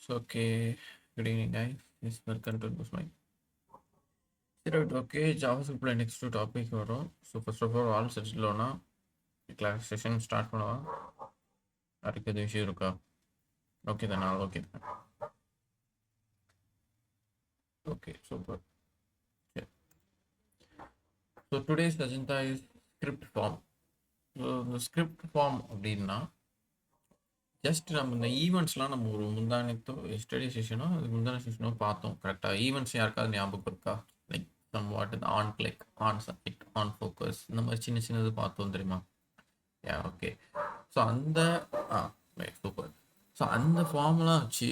Okay, good evening, guys. Yes, welcome to this mic. Right, okay, JavaScript next to topic வரும். So first of all settle ஆனா class session start பண்ணலாம். அதுக்கு எது விஷயம் இருக்கா? Okay then all okay. Okay, super. Yeah. So today's agenda is script form. So the script form அப்படின்னா just நம்ம இந்த ஈவெண்ட்ஸ்லாம் நம்ம ஒரு முந்தானத்தோ ஸ்டடி செஷனோ முந்தான செஷனோ பார்த்தோம் கரெக்டாக. ஈவெண்ட்ஸ் யாருக்காவது ஞாபகம் இருக்கா? லைக் சம் வாட் இந்த on click, on submit, on focus, இந்த மாதிரி சின்ன சின்னது பார்த்தோம் தெரியுமா? Yeah okay. ஸோ அந்த சூப்பர். ஸோ அந்த ஃபார்ம்லாம் வச்சு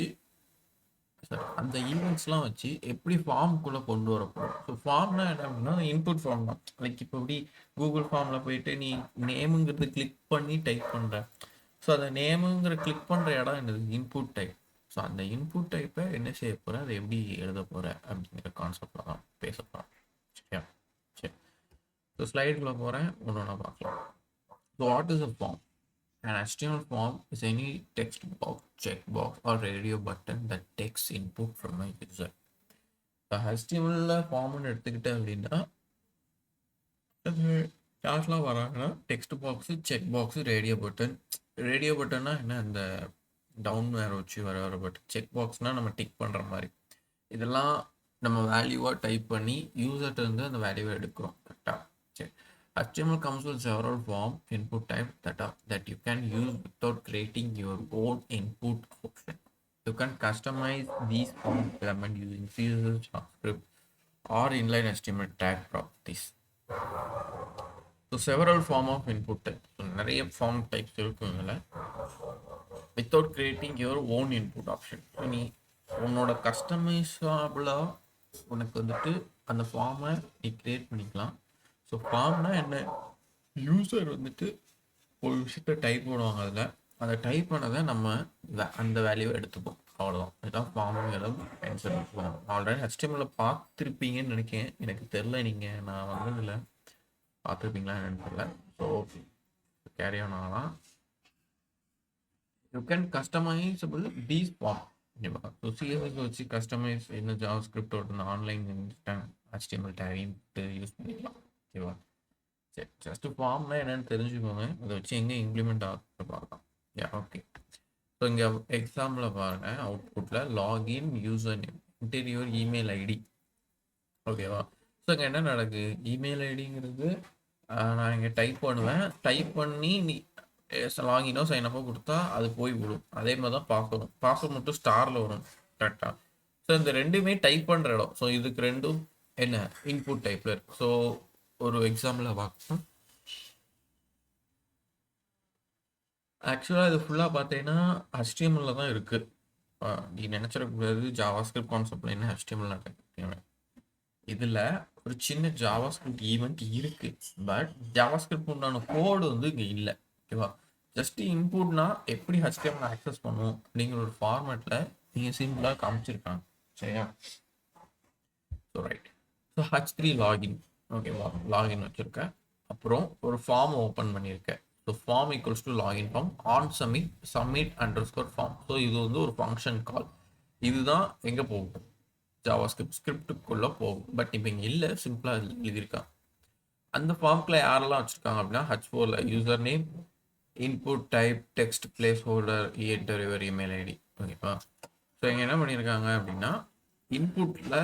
அந்த ஈவெண்ட்ஸ்லாம் வச்சு எப்படி ஃபார்முக்குள்ளே கொண்டு வரப்போம். ஸோ ஃபார்ம்னா என்ன அப்படின்னா இன்புட் ஃபார்ம் தான். லைக் இப்போ எப்படி கூகுள் ஃபார்மில் போயிட்டு நீ நேமுங்கிறது கிளிக் பண்ணி டைப் பண்ணுற. ஸோ அந்த நேமுங்கிற கிளிக் பண்ணுற இடம் என்னது? Input type. ஸோ அந்த இன்புட் டைப்பை என்ன செய்ய போகிற, அதை எப்படி எழுத போகிற அப்படிங்கிற கான்செப்டில் தான் பேச போகிறோம். சரியா? சரி. ஸோ ஸ்லைடுக்குள்ளே போகிறேன், ஒன்று ஒன்றா பார்க்கலாம். So what is a form? An HTML form is any text box, checkbox, or radio button that takes input from a user. இப்போ HTML ஃபார்ம்னு எடுத்துக்கிட்டேன் அப்படின்னா யாரெல்லாம் வராங்கன்னா text box, check box, radio button. Radio பட்டன்னா என்ன? இந்த டவுன் வேறு வச்சு வர பட்டன். செக் பாக்ஸ்னால் நம்ம டிக் பண்ணுற மாதிரி. இதெல்லாம் நம்ம வேல்யூவாக டைப் பண்ணி யூசர்கிட்ட இருந்து அந்த வேல்யூவை எடுக்கிறோம் கரெக்டாக. சரி. HTML comes with several form input type that you can use without creating your own input option. You can customize these form element using CSS, JavaScript, or inline HTML tag properties. So several form of input type. So நிறைய form types இருக்குங்கள without creating your own input option. So நீ உன்னோட கஸ்டமைஸாபிளாக உனக்கு வந்துட்டு அந்த ஃபார்மை நீ create பண்ணிக்கலாம். So ஃபார்ம்னா என்ன? யூசர் வந்துட்டு ஒரு விஷயத்தை டைப் பண்ணுவாங்க, அதில் அதை டைப் பண்ணதை நம்ம அந்த வேல்யூவை எடுத்துப்போம். அவ்வளோதான். இதுதான் ஃபார்முங்கிறத மென்ஷன் பண்ணுவோம். ஆல்ரெடி HTML பார்த்துருப்பீங்கன்னு நினைக்கிறேன். எனக்கு தெரில, நீங்கள் நான் வந்ததில்லை, பார்த்துருப்பீங்களா என்னன்னு தெரியல. ஸோ கேரி ஆன் ஆகலாம். You can customisable these form. ஓகேவா? ஸோ சிஎஸ்எஸ் வச்சு கஸ்டமைஸ் என்ன ஜாவாஸ்கிரிப்டோட ஆன்லைன் HTML டேகின்ட்டு யூஸ் பண்ணிக்கலாம். ஓகேவா? சரி, ஜஸ்ட் ஃபார்ம்னா என்னென்னு தெரிஞ்சுக்கோங்க. அதை வச்சு எங்கே இம்ப்ளிமெண்ட் ஆக பார்க்கலாம். Yeah okay. ஸோ இங்கே எக்ஸாம்பிளில் பாருங்கள், அவுட்புட்டில் login user name, interior email ID. ஓகேவா? ஸோ இங்கே என்ன நடக்குது? இமெயில் ஐடிங்கிறது நான் இங்கே டைப் பண்ணுவேன். டைப் பண்ணி நீ லாகினோ சைனப்போ கொடுத்தா அது போய் விடும். அதே மாதிரி தான் பார்க்கணும். பாஸ்வேர்ட் மட்டும் ஸ்டாரில் வரும் கரெக்டாக. ஸோ இந்த ரெண்டுமே டைப் பண்ணுற இடம். ஸோ இதுக்கு ரெண்டும் என்ன? இன்புட் டைப்பில் இருக்குது. ஸோ ஒரு எக்ஸாம்பிளாக பார்க்கணும். ஆக்சுவலாக இது ஃபுல்லாக பார்த்தீங்கன்னா HTML தான் இருக்குது. நீ நினச்சிடக்கூடாது ஜாவாஸ்கிரிப்ட் கான்செப்டில் என்ன HTML நடக்குது. இதில் ஒரு சின்ன ஜாவாஸ்கிரிப்ட் ஈவெண்ட் இருக்குது. பட் ஜாவாஸ்கிரிப்ட் உண்டான கோடு வந்து இங்கே இல்லை. ஓகேவா? ஜஸ்ட் இன்புட்னா எப்படி HTML ஆக்சஸ் பண்ணுவோம் அப்படிங்கிற ஒரு ஃபார்மேட்டில் நீங்கள் சிம்பிளாக காமிச்சிருக்காங்க. சரியா? So right. So H3 login. ஓகேவா? லாகின் வச்சுருக்கேன். அப்புறம் ஒரு ஃபார்ம் ஓப்பன் பண்ணியிருக்கேன். So form equals to login form on submit underscore form. So இது வந்து ஒரு ஃபங்க்ஷன் கால். இதுதான் எங்கே போகும்? ஜாவாஸ்கிரிப்ட் ஸ்கிரிப்டுக்குள்ளே போகும். பட் இப்போ இங்கே இல்லை, சிம்பிளாக எழுதியிருக்காங்க. அந்த ஃபார்முக்குள்ள யாரெல்லாம் வச்சுருக்காங்க அப்படின்னா H4ல user name, input type, text, placeholder, enter your email ID. ஓகேவா? ஸோ இங்கே என்ன பண்ணியிருக்காங்க அப்படின்னா இன்புட்டில்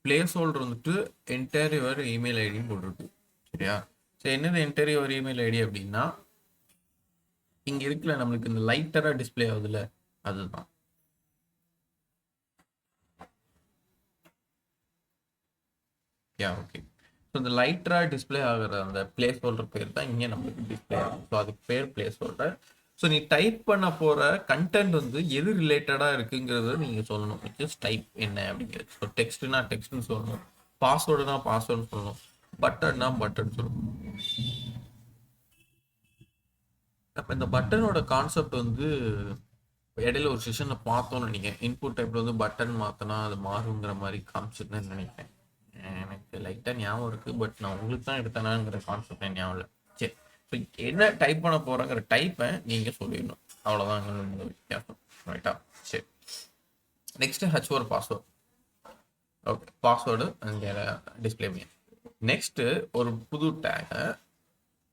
பிளேஸ் ஹோல்டர் வந்துட்டு என்டர் யுவர் இமெயில் ஐடின்னு போட்டிருக்கு. சரியா? ஸோ என்னது என்டர் யுவர் இமெயில் ஐடி அப்படின்னா இங்கே இருக்குல்ல நம்மளுக்கு இந்த லைட்டராக டிஸ்பிளே ஆகுதுல்ல, அதுதான். Yeah okay. ஸோ இந்த லைட்டராக டிஸ்பிளே ஆகிற அந்த பிளேஸ் ஹோல்டர் பேர் தான் இங்கே நம்மளுக்கு டிஸ்பிளே ஆகும். ஸோ அதுக்கு பேர் பிளேஸ் ஹோல்டர். ஸோ நீ டைப் பண்ண போகிற கண்டென்ட் வந்து எது ரிலேட்டடாக இருக்குங்கிறத நீங்கள் சொல்லணும். ஜஸ்ட் டைப் என்ன அப்படிங்கிறது. ஸோ டெக்ஸ்ட்னா டெக்ஸ்ட்னு சொல்லணும், பாஸ்வேர்டுனா பாஸ்வேர்டு சொல்லணும், பட்டன்னா பட்டன் சொல்லணும். அப்போ இந்த பட்டனோட கான்செப்ட் வந்து இடையில ஒரு செஷனில் பார்த்தோன்னு நினைக்கிறேன். இன்புட் டைப்பில் வந்து பட்டன் மாற்றினா அது மாறுங்கிற மாதிரி காமிச்சிருந்தேன்னு நினைக்கிறேன். எனக்கு லைட்டாக ஞாபகம் இருக்குது. பட் நான் உங்களுக்கு தான் எடுத்தேனாங்கிற கான்செப்ட் ஞாபகம் இல்லை. சரி. ஸோ என்ன டைப் பண்ண போகிறேங்கிற டைப்பை நீங்கள் சொல்லிடணும். அவ்வளோதான் வித்தியாசம். ரைட்டா? சரி. Next H1 password. Okay, password அங்கே டிஸ்பிளே பண்ணி. நெக்ஸ்ட்டு ஒரு புது டேகை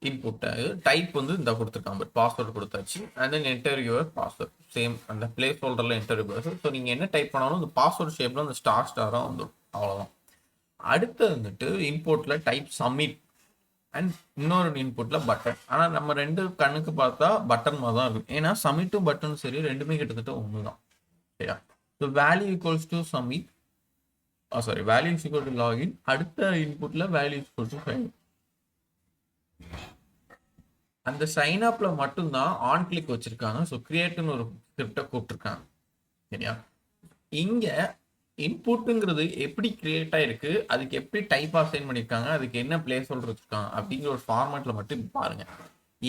இன்புட் டைப் வந்து இந்த கொடுத்துருக்காங்க, பாஸ்வேர்டு கொடுத்தாச்சு. And then enter your password, same அந்த பிளேஸ் ஹோல்டரில் என்டர் யுவர். ஸோ நீங்கள் என்ன டைப் பண்ணாலும் இந்த பாஸ்வேர்டு ஷேப்பில் அந்த ஸ்டாராக வந்துடும், அவ்வளோதான். அடுத்து வந்துட்டு இன்புட்டில் டைப் சப்மிட் அண்ட் இன்னொரு இன்புட்டில் பட்டன். ஆனால் நம்ம ரெண்டு கண்ணுக்கு பார்த்தா பட்டன் மாதிரி தான் இருக்கும், ஏன்னா சப்மிட்டும் பட்டனும் சரி ரெண்டுமே கிட்டத்தட்ட ஒன்று தான், சரியா? So value equals to submit, sorry value is equal to login. அடுத்த இன்புட்டில் value is equal to file. அந்த சைன் அப்ல மட்டும்தான் ஆன் கிளிக் வச்சிருக்காங்க. ஸோ கிரியேட்னு ஒரு ஸ்கிரிப்டை கூப்பிட்டுருக்காங்க, சரியா? இங்க இன்புட்டுங்கிறது எப்படி கிரியேட் ஆயிருக்கு, அதுக்கு எப்படி டைப் அசைன் பண்ணியிருக்காங்க, அதுக்கு என்ன பிளேஸ் ஹோல்டர் வச்சிருக்காங்க அப்படிங்கிற ஒரு ஃபார்மேட்ல மட்டும் பாருங்க.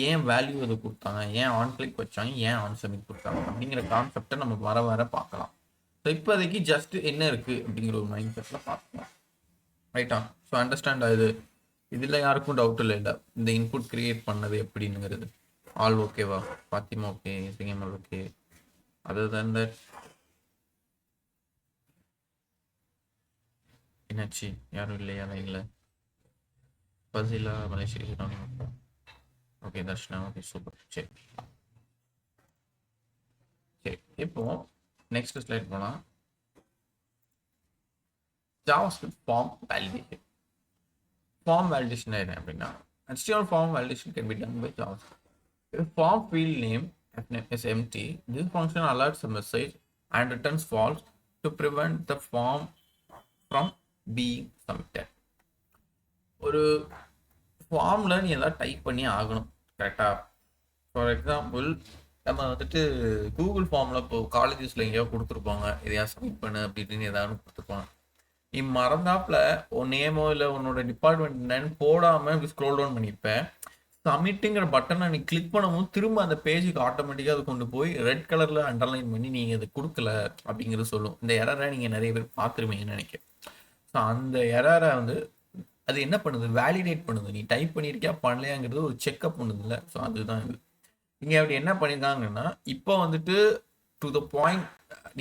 ஏன் வேல்யூ அதை கொடுத்தாங்க, ஏன் ஆன் கிளிக் வச்சாங்க, ஏன் ஆன் சப்மிட் கொடுத்தாங்க அப்படிங்கிற கான்செப்டை நம்ம வர வர பார்க்கலாம். ஸோ இப்போதைக்கு ஜஸ்ட் என்ன இருக்கு அப்படிங்கிற ஒரு மைண்ட் செட்ல பார்க்கலாம், ரைட்டா? ஸோ அண்டர்ஸ்டாண்ட் ஆகுது. இதில் யாருக்கும் டவுட் இல்லை இந்த இன்புட் கிரியேட் பண்ணது எப்படிங்கிறது. ஆல் ஓகேவா? பாத்திமா ஓகே, சிங்கமல் ஓகே. அதர் தன் தட் என்னாச்சு? யாரும் இல்லையா லைன்ல? Basila, Malaysia, okay Dharshana, okay super. சரி சரி, இப்போ நெக்ஸ்ட் ஸ்லைட் போலாம். JavaScript form validation. Form validation என்ன அப்படின்னா, HTML form validation can be done by JavaScript. If form field name is empty, this function alerts a message and returns false to prevent the form from being submitted. ஒரு ஃபார்ம்ல நீ எதாவது type பண்ணி ஆகணும், கரெக்டா? For example நம்ம வந்துட்டு Google ஃபார்ம்ல இப்போ காலேஜஸ்ல எங்கேயோ கொடுத்துருப்பாங்க, எதையா சப்மிட் பண்ணு அப்படின்னு ஏதாவது கொடுத்துருப்பாங்க. நீ மறந்தாப்புல உன் நேமோ இல்லை உன்னோட டிபார்ட்மெண்ட் என்னன்னு போடாம ஸ்க்ரோல் டவுன் பண்ணியிருப்பேன். சப்மிட்டுங்கிற பட்டனை நீ கிளிக் பண்ணும்போது திரும்ப அந்த பேஜுக்கு ஆட்டோமேட்டிக்காக அதை கொண்டு போய் ரெட் கலரில் அண்டர்லைன் பண்ணி நீங்கள் அதை கொடுக்கல அப்படிங்கிறது சொல்லும். இந்த எரரை நீங்கள் நிறைய பேர் பார்த்துருவீங்கன்னு நினைக்கிறேன். ஸோ அந்த எரரை வந்து அது என்ன பண்ணுது, வேலிடேட் பண்ணுது. நீ டைப் பண்ணியிருக்கியா பண்ணலையாங்கிறது ஒரு செக்அப் பண்ணுது இல்லை? ஸோ அதுதான் இது. இங்கே அப்படி என்ன பண்ணியிருக்காங்கன்னா, இப்போ வந்துட்டு டு த பாயிண்ட்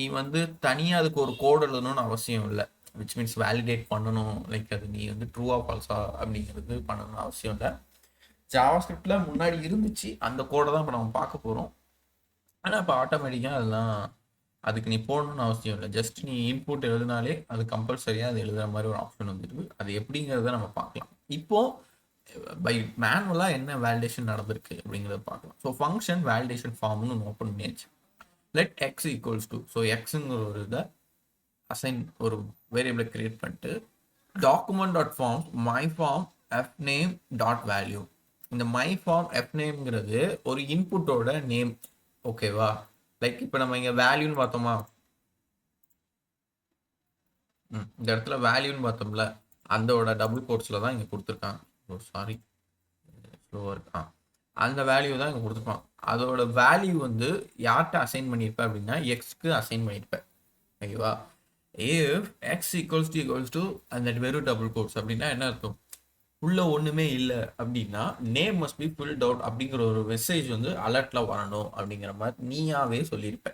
நீ வந்து தனியாக அதுக்கு ஒரு கோட் எழுதணும்னு அவசியம் இல்லை. விச் மீன்ஸ் வேலிடேட் பண்ணணும், லைக் அது நீ வந்து ட்ரூவா ஃபால்ஸா அப்படிங்கிறது பண்ணணும்னு அவசியம் இல்லை. ஜாவாஸ்கிரிப்ட்ல முன்னாடி இருந்துச்சு, அந்த கோடை தான் இப்போ நம்ம பார்க்க போகிறோம். ஆனால் இப்போ ஆட்டோமேட்டிக்காக அதெல்லாம் அதுக்கு நீ போடணும்னு அவசியம் இல்லை. ஜஸ்ட் நீ இன்புட் எழுதினாலே அது கம்பல்சரியாக அது எழுதுகிற மாதிரி ஒரு ஆப்ஷன் வந்துருக்கு. அது எப்படிங்கிறத நம்ம பார்க்கலாம். இப்போ பை மேனுவலாக என்ன வேலிடேஷன் நடந்திருக்கு அப்படிங்கிறத பார்க்கலாம். ஸோ ஃபங்க்ஷன் வேலிடேஷன் ஃபார்ம்னு ஒன்று ஓப்பன் பண்ணியாச்சு. Let x equals to, so எக்ஸுங்கிற ஒரு இதை அசைன் ஒரு வேரியபிளை கிரியேட் பண்ணிட்டு document dot form my form F name dot value. இந்த மை ஃபார்ம் எஃப் நேம்ங்கிறது ஒரு இன்புட்டோட நேம், ஓகேவா? லைக் இப்போ நம்ம இங்கே வேல்யூன்னு பார்த்தோமா, இந்த இடத்துல வேல்யூன்னு பார்த்தோம்ல, அதோட டபுள் கோட்ஸில் தான் இங்கே கொடுத்துருக்காங்க. ஓ சாரி, ஸ்லோவாக இருக்கா. அந்த வேல்யூ தான் இங்கே கொடுத்துருப்பான். அதோட வேல்யூ வந்து யார்கிட்ட அசைன் பண்ணியிருப்பேன் அப்படின்னா எக்ஸ்க்கு அசைன் பண்ணியிருப்பேன், ஓகேவா? if x equals to அந்த வெறும் டபுள் கோட்ஸ் அப்படின்னா என்ன அர்த்தம், உள்ள ஒண்ணுமே இல்லை அப்படின்னா name must be filled out அப்படிங்கிற ஒரு மெசேஜ் வந்து அலர்ட்ல வரணும் அப்படிங்கிற மாதிரி நீயாவே சொல்லியிருப்ப.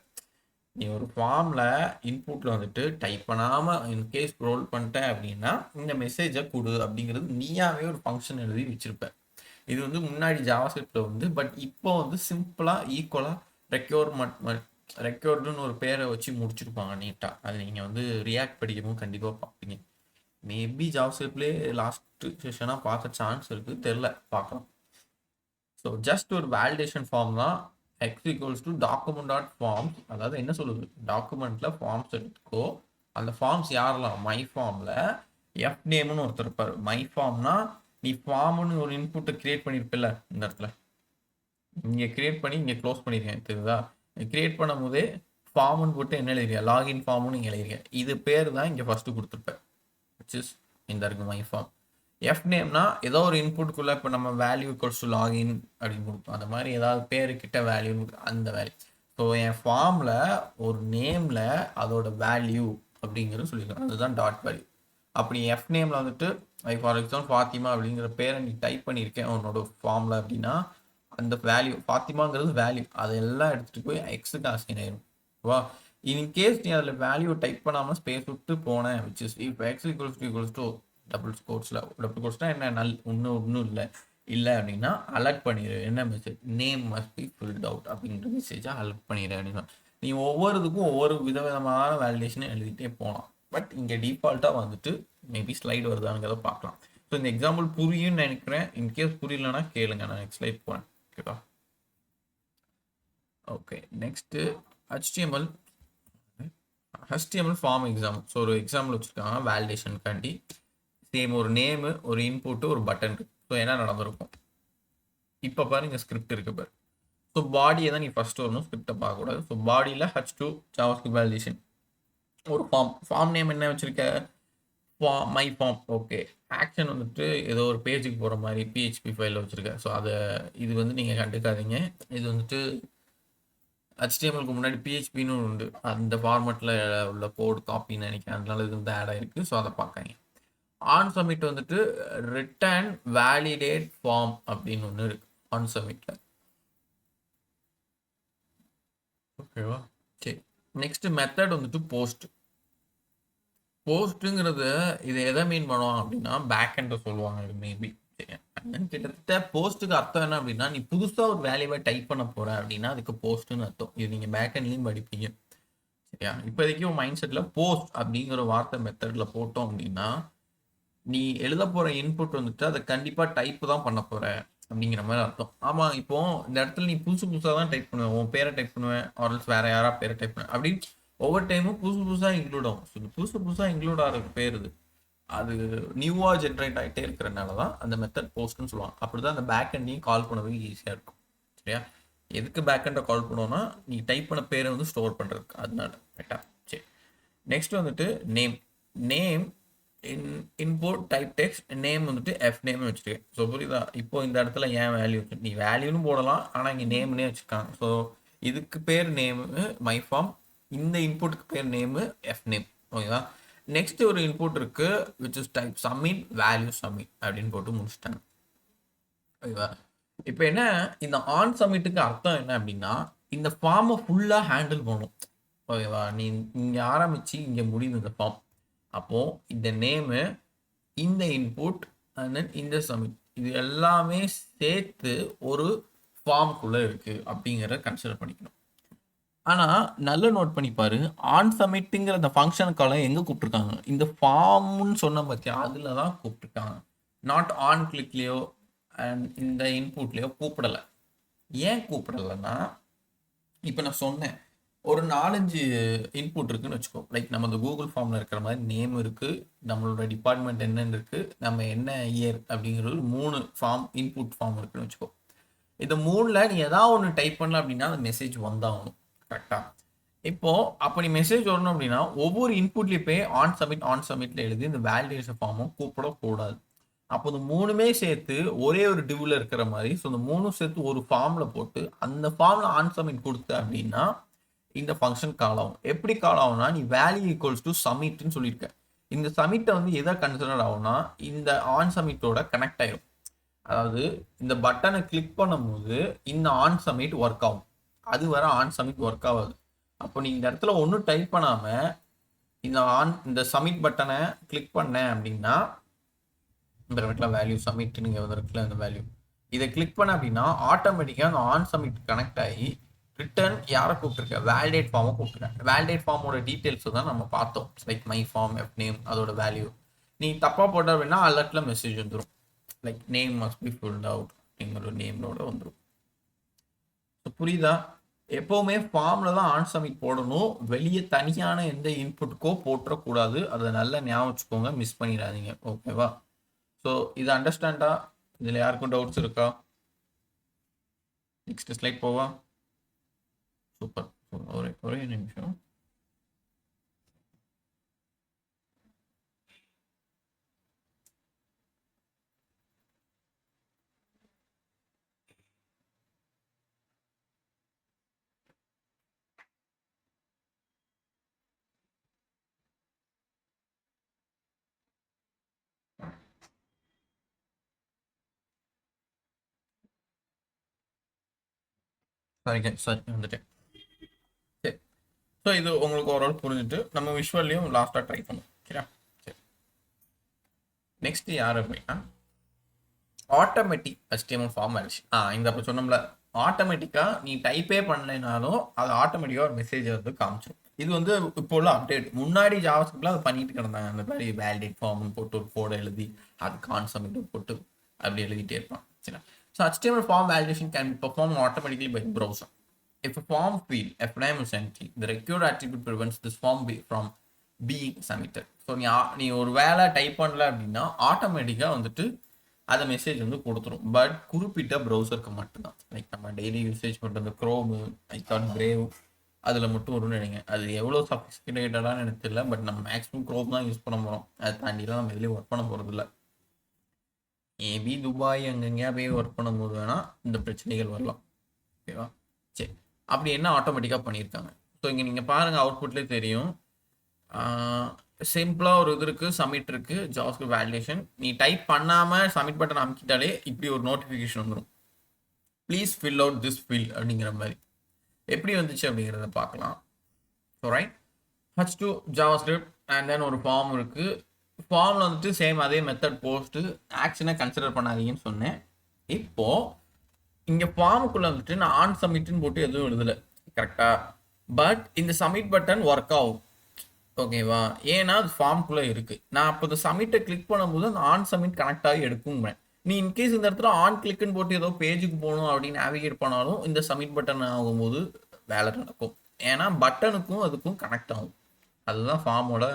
நீ ஒரு ஃபார்ம்ல இன்புட்ல வந்துட்டு டைப் பண்ணாம இன்கேஸ் ஸ்க்ரோல் பண்ணிட்ட அப்படின்னா இந்த மெசேஜை கொடு அப்படிங்கிறது நீயாவே ஒரு ஃபங்க்ஷன் எழுதி வச்சிருப்ப. இது வந்து முன்னாடி ஜாவாஸ்கிரிப்ட்ல வந்து, பட் இப்போ வந்து சிம்பிளா ஈக்குவலா ரெக்யூர்டுன்னு ஒரு பேரை வச்சு முடிச்சிருப்பாங்க நீட்டா. அது நீங்க வந்து ரியாக்ட் படிக்கவும் கண்டிப்பா பார்ப்பீங்க. மேபி ஜாவாஸ்கிரிப்ட்லேயே லாஸ்ட் செஷனாக பார்த்த சான்ஸ் இருக்குது, தெரில, பார்க்கலாம். ஸோ ஜஸ்ட் ஒரு வேலிடேஷன் ஃபார்ம் தான். X equals to document dot forms, அதாவது என்ன சொல்லுது, டாக்குமெண்ட்ல ஃபார்ம்ஸ் எடுத்துக்கோ. அந்த ஃபார்ம்ஸ் யாரெல்லாம், மை ஃபார்ம்ல எஃப் நேம்னு ஒருத்தர் இருப்பார். மை ஃபார்ம்னா நீ ஃபார்ம்னு ஒரு இன்புட்டை கிரியேட் பண்ணியிருப்பில்ல, இந்த இடத்துல இங்கே கிரியேட் பண்ணி இங்கே க்ளோஸ் பண்ணியிருக்கேன், தெரியுதா? கிரியேட் பண்ணும் போதே ஃபார்ம்னு போட்டு என்ன எழுதிருக்க, லாகின் ஃபார்ம்னு இங்கே எழுதிருக்கேன். இது பேர் தான் இங்கே ஃபர்ஸ்ட் கொடுத்துருப்பேன், which is இந்த இருக்கு மை ஃபார்ம். எஃப் நேம்னா ஏதோ ஒரு இன்புட்குள்ள இப்போ நம்ம வேல்யூ ஈக்குவல்ஸ் டு லாகின் அப்படின்னு கொடுப்போம், அந்த மாதிரி ஏதாவது பேரு கிட்ட வேல்யூ, அந்த வேல்யூ. ஸோ என் ஃபார்ம்ல ஒரு நேம்ல அதோட வேல்யூ அப்படிங்கிறது சொல்லியிருக்கோம், அதுதான் டாட் வேல்யூ. அப்படி எஃப் நேம்ல வந்துட்டு ஃபார் எக்ஸாம்பிள் ஃபாத்திமா அப்படிங்கிற பேரை நீ டைப் பண்ணியிருக்கேன் உன்னோட ஃபார்ம்ல அப்படின்னா அந்த வேல்யூ ஃபாத்திமாங்கிறது வேல்யூ, அதெல்லாம் எடுத்துட்டு போய் எக்ஸுக்கு அசைன் ஆயிரும். வா, இன்கேஸ் நீ அதில் வேல்யூ டைப் பண்ணாமல் ஸ்பேஸ் விட்டு போனேன் விச் இஸ் இப்போ எக்ஸ் ஈக்குவல்ஸ் டு டபுள் கோட்ஸ்னா என்ன ஒன்றும் இல்லை அப்படின்னா அலர்ட் பண்ணிடு. என்ன message? Name must be filled out அப்படின்ற மெசேஜாக அலர்ட் பண்ணிடு அப்படின்னா நீ ஒவ்வொருத்துக்கும் ஒவ்வொரு விதவிதமான வேலிடேஷனை எழுதிட்டே போகலாம். பட் இங்கே டிஃபால்ட்டாக வந்துட்டு மேபி ஸ்லைடு வருதாங்கிறத பார்க்கலாம். ஸோ இந்த எக்ஸாம்பிள் புரியும்னு நினைக்கிறேன். இன்கேஸ் புரியலன்னா கேளுங்க, நான் நெக்ஸ்ட் ஸ்லைட் போகிறேன். ஓகேவா? Okay, next HTML form example. So ஒரு எக்ஸாம்பிள் வச்சுருக்காங்க வேலிடேஷனுக்காண்டி. சேம் ஒரு நேமு, ஒரு இன்புட்டு, ஒரு பட்டன் இருக்கு. ஸோ என்ன நடந்திருக்கும் இப்போ பாருங்க, ஸ்கிரிப்ட் இருக்கு பாரு. ஸோ பாடியை தான் நீ ஃபர்ஸ்ட் வரணும், ஸ்கிரிப்டை பார்க்கக்கூடாது. ஸோ பாடியில் H2 ஜாவாஸ்கிரிப்ட் வேலிடேஷன், ஒரு ஃபார்ம் நேம் என்ன வச்சிருக்க? My form. ஓகே, ஆக்ஷன் வந்துட்டு ஏதோ ஒரு பேஜுக்கு போகிற மாதிரி PHP ஃபைலில் வச்சுருக்கேன். ஸோ இது வந்து நீங்கள் கண்டுக்காதீங்க. இது வந்துட்டு HTMLக்கு முன்னாடி PHPன்னு உண்டு, அந்த ஃபார்மெட்டில் உள்ள கோட் காப்பின்னு நினைக்கிறேன். அதனால இது வந்து ஆட் ஆகிருக்கு. ஸோ அதை பார்க்காங்க. ஆன் சப்மிட் வந்துட்டு ரிட்டர்ன் வேலிடேட் ஃபார்ம் அப்படின்னு ஒன்று இருக்கு ஆன் சப்மிட்டில். ஓகேவா? சரி, நெக்ஸ்ட் மெத்தட் வந்துட்டு போஸ்ட்டுங்கிறது இது எதை மீன் பண்ணுவாங்க அப்படின்னா பேக் எண்டை சொல்லுவாங்க மேபி. கிட்டத்தட்ட போஸ்ட்டுக்கு அர்த்தம் என்ன அப்படின்னா, நீ புதுசாக ஒரு வேல்யூவை டைப் பண்ண போற அப்படின்னா அதுக்கு போஸ்ட்டுன்னு அர்த்தம். இது நீங்கள் பேக் எண்ட்லையும் படிப்பீங்க. சரியா? இப்போதைக்கு உன் மைண்ட் செட்டில் போஸ்ட் அப்படிங்கிற வார்த்தை மெத்தடில் போட்டோம் அப்படின்னா நீ எழுத போகிற இன்புட் வந்துட்டு அதை கண்டிப்பாக டைப் தான் பண்ண போகிற அப்படிங்கிற மாதிரி அர்த்தம். ஆமாம், இப்போ இந்த இடத்துல நீ புதுசாக தான் டைப் பண்ணுவேன், உன் பேரை டைப் பண்ணுவேன், ஆர்எல்ஸ் வேற யாரா பேரை டைப் பண்ணுவேன் அப்படின்னு ஒவ்வொரு டைமும் புதுசாக இன்க்ளூட் ஆகும். ஸோ புதுசாக இன்க்ளூட் ஆகிற பேர் அது நியூவாக ஜென்ரேட் ஆகிட்டே இருக்கிறனால தான் அந்த மெத்தட் போஸ்ட்னு சொல்லுவாங்க. அப்படி தான் அந்த பேக் எண்டையும் கால் பண்ணவே ஈஸியாக இருக்கும். சரியா? எதுக்கு பேக் எண்டை கால் பண்ணுவோன்னா நீ டைப் பண்ண பேரை வந்து ஸ்டோர் பண்ணுறதுக்கு, அதனால. ரைட்டா? சரி, நெக்ஸ்ட் வந்துட்டு name inboard type text name வந்துட்டு எஃப் நேம் வச்சுருக்கேன். ஸோ புரியுதா? இப்போ இந்த இடத்துல ஏன் வேல்யூ நீ வேல்யூன்னு போடலாம், ஆனால் இங்கே நேம்னே வச்சுருக்காங்க. ஸோ இதுக்கு பேர் நேமு மை ஃபார்ம், இந்த இன்புட்டுக்கு பேர் நேமு எஃப் நேம். ஓகேவா? நெக்ஸ்ட் ஒரு இன்புட் இருக்கு which is type submit value submit அப்படின்னு போட்டு முடிச்சிட்டாங்க. ஓகேவா? இப்போ என்ன, இந்த ஆன் சப்மிட்டுக்கு அர்த்தம் என்ன அப்படின்னா இந்த ஃபார்மை ஃபுல்லாக ஹேண்டில் பண்ணும். ஓகேவா? நீ இங்கே ஆரம்பிச்சு இங்கே முடியுது இந்த ஃபார்ம். அப்போ இந்த நேமு, இந்த இன்புட் அண்ட் தென் இந்த சப்மிட், இது எல்லாமே சேர்த்து ஒரு ஃபார்முக்குள்ள இருக்கு அப்படிங்கிறத கன்சிடர் பண்ணிக்கணும். ஆனால் நல்ல நோட் பண்ணிப்பாரு, ஆன் சப்மிட்டுங்கிற அந்த ஃபங்க்ஷனுக்கால எங்கே கூப்பிட்டுருக்காங்க? இந்த ஃபார்ம்னு சொன்ன பற்றியா, அதில் தான் கூப்பிட்டுருக்காங்க. நாட் ஆன் கிளிக்லேயோ அண்ட் இந்த இன்புட்லேயோ கூப்பிடலை. ஏன் கூப்பிடலைன்னா, இப்போ நான் சொன்னேன் ஒரு 4-5 இன்புட் இருக்குன்னு வச்சுக்கோ. லைக் நம்ம இந்த கூகுள் ஃபார்மில் இருக்கிற மாதிரி நேம் இருக்குது, நம்மளோட டிபார்ட்மெண்ட் என்னன்னு இருக்குது, நம்ம என்ன இயர் அப்படிங்கிறது 3 ஃபார்ம் இன்புட் ஃபார்ம் இருக்குன்னு வச்சுக்கோ. இந்த 3ல் நீ ஏதாவது ஒன்று டைப் பண்ணல அப்படின்னா அந்த மெசேஜ் வந்தாகணும். கரெக்டாக? இப்போது அப்போ நீ மெசேஜ் வரணும் அப்படின்னா ஒவ்வொரு இன்புட்லேயும் போய் ஆன் சப்மிட்டில் எழுதி இந்த வேலிடேஷன் ஃபார்மும் கூப்பிடக்கூடாது. அப்போ இந்த 3மே சேர்த்து ஒரே ஒரு டிவ்வில் இருக்கிற மாதிரி, ஸோ இந்த 3ம் சேர்த்து ஒரு ஃபார்மில் போட்டு அந்த ஃபார்மில் ஆன் சப்மிட் கொடுத்த அப்படின்னா இந்த ஃபங்க்ஷன் கால் ஆகும். எப்படி கால் ஆகும்னா, நீ வேல்யூ ஈக்குவல்ஸ் டு சப்மிட்னு சொல்லியிருக்க. இந்த சப்மிட்டை வந்து எதை கன்சிடர் ஆகும்னா இந்த ஆன் சப்மிட்டோட கனெக்ட் ஆயிடும். அதாவது இந்த பட்டனை கிளிக் பண்ணும்போது இந்த ஆன் சப்மிட் ஒர்க் ஆகும். அது வர ஆன் சப்மிட் ஒர்க் ஆகாது. அப்போ நீ இந்த இடத்துல ஒன்றும் டைப் பண்ணாமல் இந்த சப்மிட் பட்டனை கிளிக் பண்ணேன் அப்படின்னா இந்த இடத்துல வேல்யூ சப்மிட் நீங்கள் வந்துருக்குல அந்த வேல்யூ இதை கிளிக் பண்ண அப்படின்னா ஆட்டோமேட்டிக்காக அந்த ஆன் சப்மிட் கனெக்ட் ஆகி ரிட்டர்ன் யாரை கூப்பிட்டுருக்க? வேலிடேட் ஃபார்மை கூப்பிட்டுருக்கேன். வேலிடேட் ஃபார்மோட டீட்டெயில்ஸ் தான் நம்ம பார்த்தோம். Like my form F name அதோட வேல்யூ. நீ தப்பாக போட்ட அப்படின்னா அலர்ட்டில் மெசேஜ் வந்துடும். Like name must be filled out அப்படிங்கிற நேமோட வந்துடும். ஸோ புரியுதா? எப்போவுமே ஃபார்மில் தான் ஆன் சப்மிட் போடணும். வெளியே தனியான எந்த இன்புட்டுக்கோ போட்டுறக்கூடாது. அதை நல்லா ஞாபகம் வச்சுக்கோங்க, மிஸ் பண்ணிடாதீங்க. ஓகேவா? ஸோ இது அண்டர்ஸ்டாண்டா? இதில் யாருக்கும் டவுட்ஸ் இருக்கா? நெக்ஸ்ட் ஸ்லைட் போவா? சூப்பர். ஒரே நிமிஷம். சரி வந்துட்டேன். சரி, ஸோ இது உங்களுக்கு ஓரளவு புரிஞ்சுட்டு நம்ம விஷுவல்லையும் லாஸ்ட்டாக ட்ரை பண்ணுவோம். சரியா? சரி, நெக்ஸ்ட் யார் அப்படின்னா ஆட்டோமேட்டிக் HTML ஃபார்ம் வேலிடேஷன். இந்த அப்போ சொன்னோம்ல, ஆட்டோமேட்டிக்காக நீ டைப்பே பண்ணலைனாலும் அது ஆட்டோமேட்டிக்காக ஒரு மெசேஜ் வந்து காமிச்சிடும். இது வந்து இப்போ உள்ள அப்டேட். முன்னாடி ஜாவாஸ்கிரிப்ட்ல அதை பண்ணிட்டு கிடந்தாங்க. அந்த மாதிரி வேலிடேட் ஃபார்ம்னு போட்டு ஒரு கோடை எழுதி அது கான்சமிட் போட்டு அப்படி எழுதிட்டே இருப்பான். சரி, so HTML form validation can be perform automatically by browser. If a form field f name is empty, the required attribute prevents this form from being submitted. So நீ ஒரு வேலை டைப் பண்ணல அப்படின்னா ஆட்டோமேட்டிக்காக வந்துட்டு அதை மெசேஜ் வந்து கொடுத்துரும். பட் குறிப்பிட்ட ப்ரௌசருக்கு மட்டும்தான். லைக் நம்ம டெய்லி யூசேஜ் பண்ணுற அந்த க்ரோமு, ஐகான், பிரேவ் அதில் மட்டும் வரும்னு நினைங்க. அது எவ்வளோ சஃபிஸ்டிகேட்டடானு எனக்கு தெரியல. பட் நம்ம மேக்ஸிமம் க்ரோம் தான் யூஸ் பண்ண போகிறோம். அதை தாண்டிலாம் நம்ம எதுலேயும் ஒர்க் பண்ண போகிறது இல்லை. மேபி துபாய் அங்கங்கேயா போய் ஒர்க் பண்ணும்போது வேணால் இந்த பிரச்சனைகள் வரலாம். ஓகேவா? சரி, அப்படி என்ன ஆட்டோமேட்டிக்காக பண்ணியிருக்காங்க. ஸோ இங்கே நீங்கள் பாருங்கள், அவுட்புட்லேயே தெரியும். சிம்பிளாக ஒரு இது இருக்குது, சப்மிட் இருக்குது, ஜாவாஸ்கிரிப்ட் வேலிடேஷன். நீ டைப் பண்ணாமல் சப்மிட் பட்டன் அமுக்கிட்டாலே இப்படி ஒரு நோட்டிஃபிகேஷன் வந்துடும். Please fill out this field அப்படிங்கிற மாதிரி. எப்படி வந்துச்சு அப்படிங்கிறத பார்க்கலாம். So right, H2 JavaScript and then ஒரு ஃபார்ம் இருக்குது. ஃபார்மில் வந்துட்டு சேம் அதே மெத்தட் போஸ்ட்டு ஆக்ஷனை கன்சிடர் பண்ணாதீங்கன்னு சொன்னேன். இப்போது இங்கே ஃபார்முக்குள்ளே வந்துட்டு நான் ஆன் சப்மிட்னு போட்டு எதுவும் எழுதலை, கரெக்டாக? பட் இந்த சப்மிட் பட்டன் ஒர்க் ஆகும். ஓகேவா? ஏன்னா அது ஃபார்முக்குள்ளே இருக்குது. நான் அப்போ இந்த சப்மிட்டை கிளிக் பண்ணும்போது அந்த ஆன் சப்மிட் கனெக்ட் ஆகி எடுக்குங்கிறேன். நீ இன்கேஸ் இந்த இடத்துல ஆன் கிளிக்குன்னு போட்டு ஏதோ பேஜுக்கு போகணும் அப்படின்னு நேவிகேட் பண்ணாலும் இந்த சப்மிட் பட்டன் ஆகும்போது வேலை நடக்கும். ஏன்னா பட்டனுக்கும் அதுக்கும் கனெக்ட் ஆகும். அதுதான் ஃபார்மோட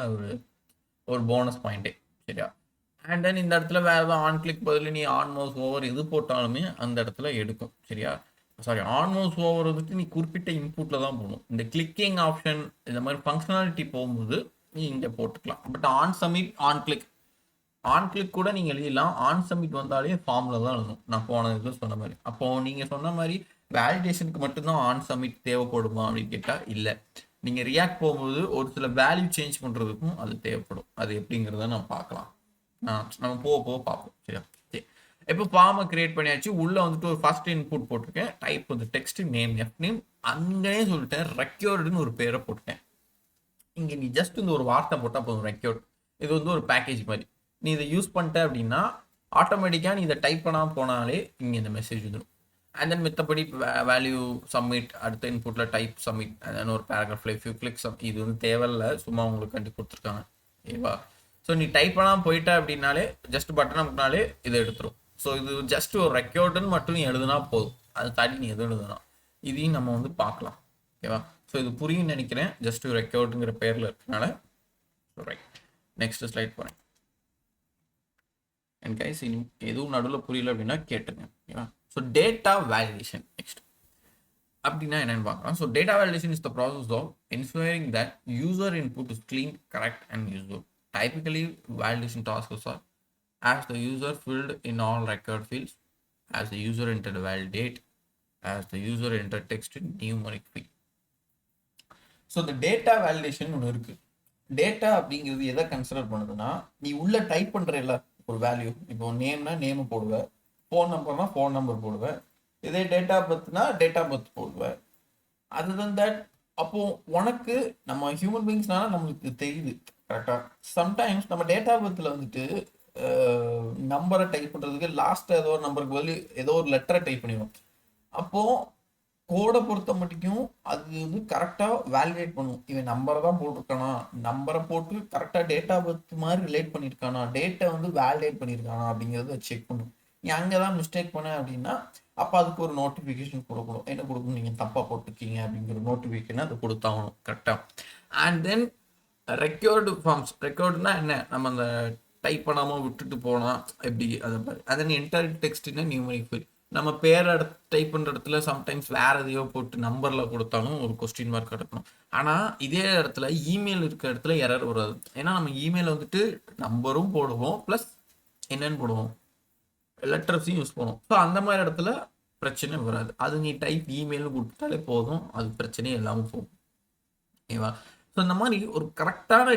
ஒரு போனஸ் பாயிண்ட்டே. சரியா? அண்ட் தென் இந்த இடத்துல வேறு ஏதாவது ஆன் கிளிக் பதில் நீ ஆன் மவுஸ் ஓவர் எது போட்டாலுமே அந்த இடத்துல எடுக்கும். சரியா? சாரி, ஆன் மவுஸ் ஓவர் வந்துட்டு நீ குறிப்பிட்ட இன்புட்டில் தான் போகணும். இந்த கிளிக்கிங் ஆப்ஷன் இந்த மாதிரி ஃபங்க்ஷனாலிட்டி போகும்போது நீ இங்கே போட்டுக்கலாம். But on submit, on click கூட நீங்கள் எழுதிடலாம். ஆன் சப்மிட் வந்தாலே ஃபார்மில் தான் எழுதணும். நான் போன இதில் சொன்ன மாதிரி. அப்போது நீங்கள் சொன்ன மாதிரி வேலிடேஷனுக்கு மட்டும்தான் ஆன் சப்மிட் தேவைப்படுமா அப்படின்னு கேட்டால் இல்லை. நீங்கள் ரியாக்ட் போகும்போது ஒரு சில வேல்யூ சேஞ்ச் பண்ணுறதுக்கும் அது தேவைப்படும். அது எப்படிங்கிறத நம்ம பார்க்கலாம். நம்ம போக பார்ப்போம். சரியா? சரி, இப்போ ஃபார்மை கிரியேட் பண்ணியாச்சு. உள்ளே வந்துட்டு ஒரு ஃபர்ஸ்ட் இன்புட் போட்டிருக்கேன். டைப் வந்து டெக்ஸ்ட், நேம் எஃப் நேம், அங்கேயே சொல்லிட்டேன் ரெக்யூர்டுன்னு ஒரு பேரை போட்டுட்டேன். இங்கே நீ ஜஸ்ட் இந்த ஒரு வார்த்தை போட்டால் போதும், ரெக்யூர்டு. இது வந்து ஒரு பேக்கேஜ் மாதிரி. நீ இதை யூஸ் பண்ணிட்ட அப்படின்னா ஆட்டோமேட்டிக்காக நீ இதை டைப் பண்ணாமல் போனாலே இங்கே இந்த மெசேஜ் வந்துடும். அண்ட் தென் மித்தபடி வேல்யூ சப்மிட், அடுத்த இன்புட்டில் டைப் சப்மிட், அண்ட் தென் ஒரு பேராகிராஃபில் ஃபியூ கிளிக் சப். இது வந்து தேவையில்லை, சும்மா உங்களுக்கு கண்டு கொடுத்துருக்காங்க. ஓகேவா? ஸோ நீ டைப் பண்ணாமல் போயிட்ட அப்படின்னாலே ஜஸ்ட் பட்டன் அப்படின்னாலே இதை எடுத்துரும். ஸோ இது ஜஸ்ட் ஒரு ரெக்யூர்டுன்னு மட்டும் நீ எழுதுனா போதும். அதை தாண்டி நீ எதுவும் எழுதுனா இதையும் நம்ம வந்து பார்க்கலாம். ஓகேவா? ஸோ இது புரியும்னு நினைக்கிறேன். ஜஸ்ட் ரெக்யூர்டுங்கிற பேரில் இருக்கனால. ஸோ ரைட், நெக்ஸ்ட் ஸ்லைட் போகிறேன். அண்ட் கைஸ், எதுவும் நடுவில் புரியல அப்படின்னா கேட்டுங்க. ஓகேவா? ஸோ டேட்டா வேலிடேஷன் நெக்ஸ்ட் அப்படின்னா என்னென்னு பார்க்கலாம். So data validation is the process of ensuring that user input is clean, correct and usable. Typically, validation tasks are as the user filled in all record fields, as the user entered valid date, as the user entered text in numeric field. So இந்த data validation ஒன்று இருக்குது. Data அப்படிங்கிறது எதை consider பண்ணுதுன்னா, நீ உள்ள type பண்ணுறல ஒரு value. இப்போ நேம்னா நேம் போடுவேன், ஃபோன் நம்பர்னா ஃபோன் நம்பர் போடுவேன், இதே டேட்டா பர்த்னா டேட்டா பர்த் போடுவேன். அதுதான் தட். அப்போ உனக்கு நம்ம ஹியூமன் பீயிங்ஸ்னால நம்மளுக்கு தெரியுது, கரெக்டாக? சம்டைம்ஸ் நம்ம டேட்டா பர்த்தில் வந்துட்டு நம்பரை டைப் பண்ணுறதுக்கு லாஸ்ட்டாக ஏதோ ஒரு நம்பருக்கு பதில் ஏதோ ஒரு லெட்டரை டைப் பண்ணிடுவோம். அப்போது கோடை பொறுத்த மட்டும் அது வந்து கரெக்டாக வேலிடேட் பண்ணும். இவன் நம்பரை தான் போட்டிருக்கானா, நம்பரை போட்டு கரெக்டாக டேட்டா பர்த் மாதிரி ரிலேட் பண்ணியிருக்கானா, டேட்டா வந்து வேலிடேட் பண்ணியிருக்கானா அப்படிங்கிறத செக் பண்ணும். நீ அங்கே தான் மிஸ்டேக் பண்ண அப்படின்னா அப்போ அதுக்கு ஒரு நோட்டிஃபிகேஷன் கொடுக்கணும். என்ன கொடுக்கணும்? நீங்கள் தப்பாக போட்டிருக்கீங்க அப்படிங்கிற நோட்டிஃபிகேஷன் அது கொடுத்தாகணும், கரெக்டாக? And then required forms. ரெக்யூர்டுனா என்ன? நம்ம அந்த டைப் பண்ணாமல் விட்டுட்டு போனால் எப்படி, அதை மாதிரி. அதன் என்டர் டெக்ஸ்ட்னா நியூமரிக் ஃபீல்ட். நம்ம பேரை டைப் பண்ணுற இடத்துல சம்டைம்ஸ் வேறு எதையோ போட்டு நம்பரில் கொடுத்தாலும் ஒரு கொஸ்டின் மார்க் எடுக்கணும். ஆனால் இதே இடத்துல இமெயில் இருக்கிற இடத்துல எரர் வராது. ஏன்னா நம்ம இமெயில் வந்துட்டு நம்பரும் போடுவோம், ப்ளஸ் என்னன்னு போடுவோம், லெட்டர்ஸையும் யூஸ் பண்ணுவோம். ஸோ அந்த மாதிரி இடத்துல பிரச்சனை வராது. அது நீ டைப் இமெயில்னு கொடுத்தாலே போதும், அது பிரச்சனையே இல்லாமல் போகும். ஓகேவா? ஸோ இந்த மாதிரி ஒரு கரெக்டான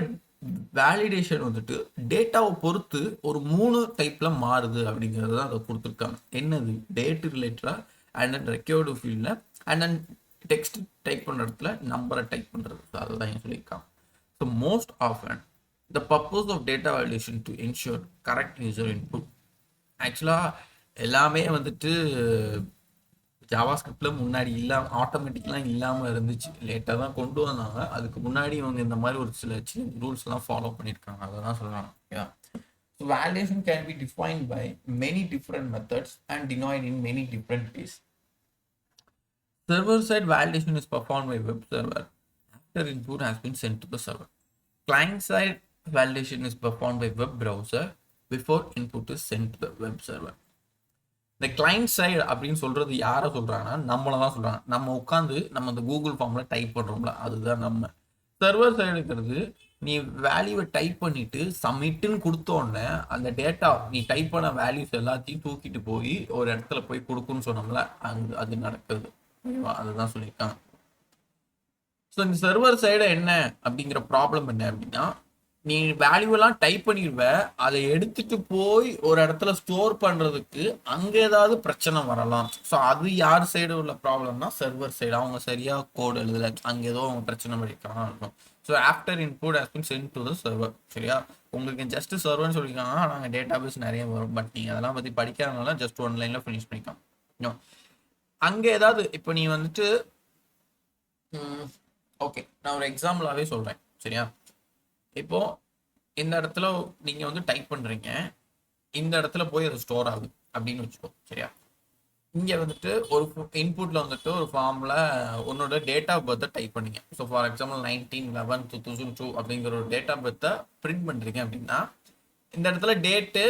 வேலிடேஷன் வந்துட்டு டேட்டாவை பொறுத்து ஒரு 3 டைப்பில் மாறுது அப்படிங்கிறது தான் அதை கொடுத்துருக்காங்க. என்னது? டேட் ரிலேட்டடாக, அண்ட் தென் ரெக்யூர்டு ஃபீல்டில், அண்ட் தென் டெக்ஸ்ட் டைப் பண்ணுற இடத்துல நம்பரை டைப் பண்ணுறது. ஸோ அதுதான் ஏன் சொல்லியிருக்காங்க. So most often the purpose of data validation to ensure correct user input. ஆக்சுவலாக எல்லாமே வந்துட்டு ஜாவா ஸ்கிரிப்டில் முன்னாடி இல்லாமல் ஆட்டோமேட்டிக்லாம் இல்லாமல் இருந்துச்சு. லேட்டாக தான் கொண்டு வந்தாங்க. அதுக்கு முன்னாடி இவங்க இந்த மாதிரி ஒரு சில சின்ன ரூல்ஸ்லாம் ஃபாலோ பண்ணியிருக்காங்க. அதை தான் சொல்கிறாங்க. ஓகேவா? So validation can be defined by many different methods and denoted in many different ways. Server-side validation is performed by web server after input has been sent to the server. Client-side validation is performed by web browser before input is sent to the web server. இந்த client side அப்படின்னு சொல்றது யாரை சொல்றாங்கன்னா நம்மளை தான் சொல்றாங்க. நம்ம உட்காந்து நம்ம இந்த கூகுள் ஃபார்ம்ல டைப் பண்றோம்ல, அதுதான் நம்ம. சர்வர் சைடு இருக்கிறது நீ வேல்யூவை டைப் பண்ணிட்டு சப்மிட்னு கொடுத்த உடனே அந்த டேட்டா நீ டைப் பண்ண வேல்யூஸ் எல்லாத்தையும் தூக்கிட்டு போய் ஒரு இடத்துல போய் கொடுக்குன்னு சொன்னோம்ல, அது நடக்குது. அதுதான் சொல்லியிருக்காங்க. ஸோ இந்த சர்வர் சைடு என்ன அப்படிங்கிற ப்ராப்ளம் என்ன அப்படின்னா, நீ வேல்யூவெல்லாம் டைப் பண்ணிடுவ, அதை எடுத்துட்டு போய் ஒரு இடத்துல ஸ்டோர் பண்றதுக்கு அங்கே ஏதாவது பிரச்சனை வரலாம். ஸோ அது யார் சைடு உள்ள ப்ராப்ளம்னா சர்வர் சைடு. அவங்க சரியா கோடு எழுதல, அங்கே ஏதோ அவங்க பிரச்சனை பண்ணிக்கலாம் இருக்கும். So after input has been send to the server. சரியா? உங்களுக்கு ஜஸ்ட் சர்வர்னு சொல்லியிருக்காங்க, நாங்கள் டேட்டா பேஸ் நிறைய வரும். பட் நீங்கள் அதெல்லாம் பற்றி படிக்காதனால ஜஸ்ட் ஒன் லைன்ல ஃபினிஷ் பண்ணிக்கலாம். அங்கே ஏதாவது இப்போ நீ வந்துட்டு ஓகே, நான் ஒரு எக்ஸாம்பிளாவே சொல்றேன். சரியா? இப்போ இந்த இடத்துல நீங்க வந்து டைப் பண்றீங்க, இந்த இடத்துல போய் அது ஸ்டோர் ஆகுது அப்படின்னு வச்சுக்கோ. சரியா? இங்க வந்துட்டு ஒரு இன்புட்ல வந்துட்டு ஒரு ஃபார்ம்ல உன்னோட டேட் ஆஃப் பர்த்தை டைப் பண்ணீங்க. ஸோ ஃபார் எக்ஸாம்பிள் 19/11/2002 அப்படிங்கிற ஒரு டேட் ஆஃப் பர்த்தை பிரிண்ட் பண்றீங்க அப்படின்னா, இந்த இடத்துல டேட்டு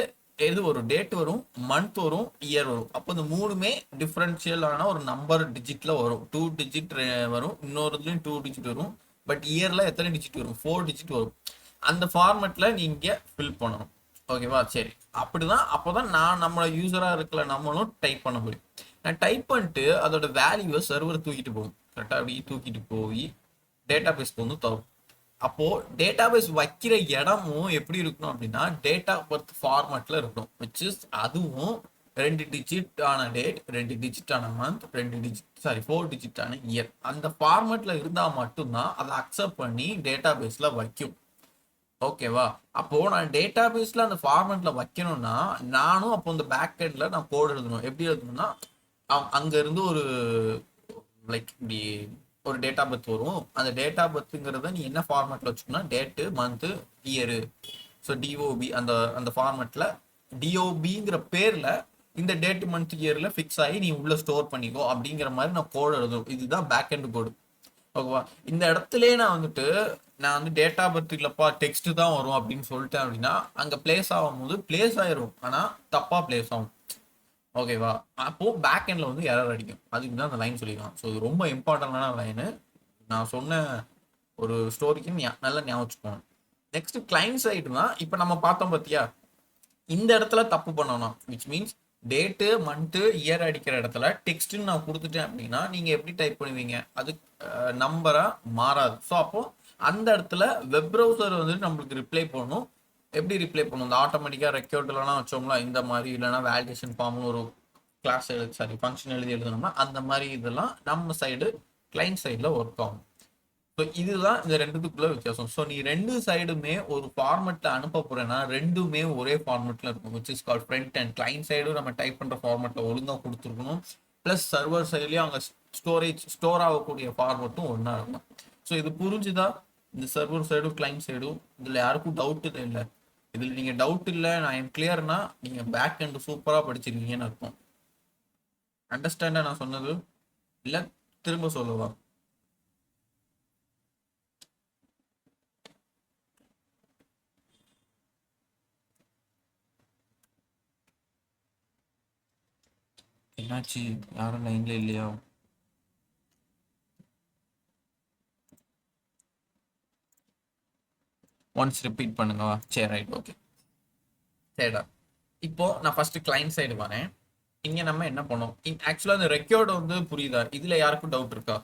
எது வரும்? டேட் வரும், மந்த் வரும், இயர் வரும். அப்போ இந்த மூணுமே டிஃபரன்ஷியலான ஒரு நம்பர் டிஜிட்ல வரும். 2 டிஜிட் வரும், இன்னொருலையும் 2 டிஜிட் வரும். பட் இயர்ல எத்தனை டிஜிட் வரும்? 4 டிஜிட் வரும். அந்த ஃபார்மெட்ல நீங்க ஃபில் பண்ணணும். ஓகேவா? சரி, அப்படிதான். அப்போதான் நம்மளோட யூசரா இருக்கல நம்மளும் டைப் பண்ண முடியும். நான் டைப் பண்ணிட்டு அதோட வேல்யூவை சர்வர் தூக்கிட்டு போகும். கரெக்டா? அப்படி தூக்கிட்டு போய் டேட்டா பேஸ்க்கு வந்து தரும். அப்போ டேட்டா பேஸ் வைக்கிற இடமும் எப்படி இருக்கணும் அப்படின்னா டேட்டா பர்த் ஃபார்மேட்ல இருக்கணும். விச் இஸ் அதுவும் 2 டிஜிட் ஆன டேட், 2 டிஜிட் ஆன மந்த், 4 டிஜிட் ஆன இயர். அந்த ஃபார்மேட்ல இருந்தா மட்டும்தான் அதை அக்செப்ட் பண்ணி டேட்டா பேஸ்ல வைக்கும். ஓகேவா? அப்போ நான் டேட்டா பேஸ்ல அந்த ஃபார்மேட்ல வைக்கணும்னா நானும் அப்போ இந்த பேக் எண்ட்ல நான் கோட் எழுதணும். எப்படி எழுதணும்னா அங்க இருந்து ஒரு லைக் இப்படி ஒரு டேட்டா பர்த் வரும். அந்த டேட்டா பர்த்துங்கிறத நீ என்ன ஃபார்மேட்ல வச்சுக்கணும்? Date, month, year. So DOP அந்த ஃபார்மேட்ல டிஓபிங்கிற பேர்ல இந்த டேட், மந்த், இயர்ல ஃபிக்ஸ் ஆகி நீ உள்ள ஸ்டோர் பண்ணிக்கோ அப்படிங்கிற மாதிரி நான் கோட் எழுதணும். இதுதான் பேக் எண்ட் கோடு. ஓகேவா? இந்த இடத்துலயே நான் வந்து டேட்டா பர்த் இல்லப்பா டெக்ஸ்ட் தான் வரும் அப்படின்னு சொல்லிட்டேன் அப்படின்னா அங்க பிளேஸ் ஆகும் போது பிளேஸ் ஆயிரும், ஆனா தப்பா பிளேஸ் ஆகும். ஓகேவா? அப்போ பேக் எண்ட்ல வந்து எரர் அடிக்கும். அதுக்கு தான் அந்த லைன் சொல்லிக்கலாம். ஸோ இது ரொம்ப இம்பார்ட்டன்டான லைனு. நான் சொன்ன ஒரு ஸ்டோரிக்கு நல்லா ஞாபகம் வச்சுக்கோங்க. நெக்ஸ்ட் கிளைண்ட் சைடு தான். இப்போ நம்ம பார்த்தோம் பார்த்தியா, இந்த இடத்துல தப்பு பண்ணணும். Which means date, month, year அடிக்கிற இடத்துல டெக்ஸ்ட்னு நான் கொடுத்துட்டேன் அப்படின்னா நீங்க எப்படி டைப் பண்ணுவீங்க? அது நம்பரா மாறாது. ஸோ அப்போ அந்த இடத்துல வெப் ப்ரௌசர் வந்து நம்மளுக்கு ரிப்ளை பண்ணணும். எப்படி ரிப்ளை பண்ணும்? இந்த ஆட்டோமேட்டிக்காக ரெக்யூர்ட்லாம் வச்சோம்ல இந்த மாதிரி, இல்லைனா வேலிடேஷன் ஃபார்ம்னு ஒரு கிளாஸ் ஃபங்க்ஷன் எழுதி எழுதணும்னா அந்த மாதிரி இதெல்லாம் நம்ம சைடு கிளைண்ட் சைடில் ஒர்க் ஆகும். ஸோ இதுதான் இந்த ரெண்டுத்துக்குள்ள வித்தியாசம். ஸோ நீ ரெண்டு சைடுமே ஒரு ஃபார்மெட்ல அனுப்ப போறேன்னா ரெண்டுமே ஒரே ஃபார்மெட்ல இருக்கும். Which is called front and. Client சைடும் நம்ம டைப் பண்ற ஃபார்மெட்ல ஒழுங்காக கொடுத்துருக்கணும். பிளஸ் சர்வர் சைட்லயும் அவங்க ஸ்டோர் ஆகக்கூடிய ஃபார்மெட்டும் ஒன்றா இருக்கும். ஸோ இது புரிஞ்சுதான் இந்த சர்வர் சைடும் கிளைண்ட் சைடும். இதில் யாருக்கும் டவுட் இல்லை. இதில் நீங்கள் டவுட் இல்லை, நான் என் கிளியர்னா நீங்கள் பேக் எண்ட் சூப்பராக படிச்சிருக்கீங்கன்னு அர்த்தம். அண்டர்ஸ்டாண்டா நான் சொன்னது? இல்லை திரும்ப சொல்லவா? என்னாச்சு? யாரும் லைன்ல இல்லையா? ஒன்ஸ் ரிப்பீட் பண்ணுங்கவா? சரி, ரைட், ஓகே. சரிடா. இப்போ நான் ஃபர்ஸ்ட் கிளைண்ட் சைடு வரேன். இங்க நம்ம என்ன பண்ணோம்? ஆக்சுவலா இந்த ரெக்கார்டு வந்து புரியுதா? இதுல யாருக்கும் டவுட் இருக்கா?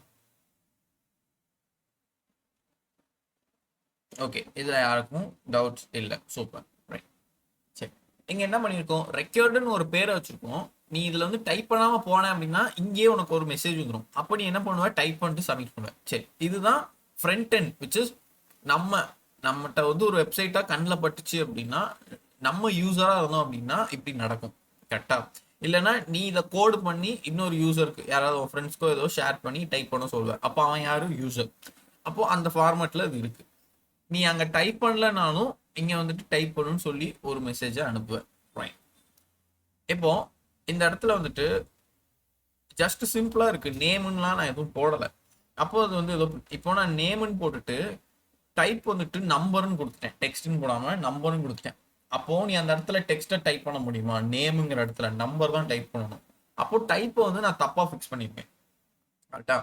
ஓகே, இதுல யாருக்கும் டவுட்ஸ் இல்லை. Super, right. சரி, இங்க என்ன பண்ணியிருக்கோம்? ரெக்கார்டுன்னு ஒரு பேரை வச்சிருக்கோம். நீ இதுல வந்து டைப் பண்ணாம போன அப்படின்னா இங்கேயே உனக்கு ஒரு மெசேஜ் வந்துடும். அப்போ நீ என்ன பண்ணுவ, டைப் பண்ணிட்டு சப்மிட் பண்ணுவ. சரி, இதுதான் ஃப்ரண்ட் எண்ட், விச் இஸ் நம்மகிட்ட வந்து ஒரு வெப்சைட்டா கண்ணில் பட்டுச்சு அப்படின்னா, நம்ம யூசரா இருந்தோம் அப்படின்னா இப்படி நடக்கும். கரெக்டா? இல்லைன்னா நீ இதை கோடு பண்ணி இன்னொரு யூசருக்கு, யாராவது உன் ஃப்ரெண்ட்ஸ்க்கோ ஏதோ ஷேர் பண்ணி டைப் பண்ண சொல்லுவேன். அப்போ அவன் யாரும் யூசர். அப்போ அந்த ஃபார்மேட்ல இது இருக்கு. நீ அங்க டைப் பண்ணலனாலும் இங்க வந்துட்டு டைப் பண்ணுன்னு சொல்லி ஒரு மெசேஜை அனுப்புவேன். இப்போ இந்த இடத்துல வந்துட்டு ஜஸ்ட் சிம்பிளா இருக்கு, நேம்லாம் நான் எதுவும் போடல. அப்போ அது வந்து ஏதோ, இப்போ நான் நேம்னு போட்டுட்டு டைப் வந்துட்டு நம்பர்னு கொடுத்துட்டேன், டெக்ஸ்ட்னு போடாம நம்பர்னு கொடுத்துட்டேன். அப்போ நீ அந்த இடத்துல டெக்ஸ்ட்டை டைப் பண்ண முடியுமா? நேமுங்கிற இடத்துல நம்பர் தான் டைப் பண்ணணும். அப்போ டைப்பை வந்து நான் தப்பா ஃபிக்ஸ் பண்ணிருக்கேன். கரெக்டா?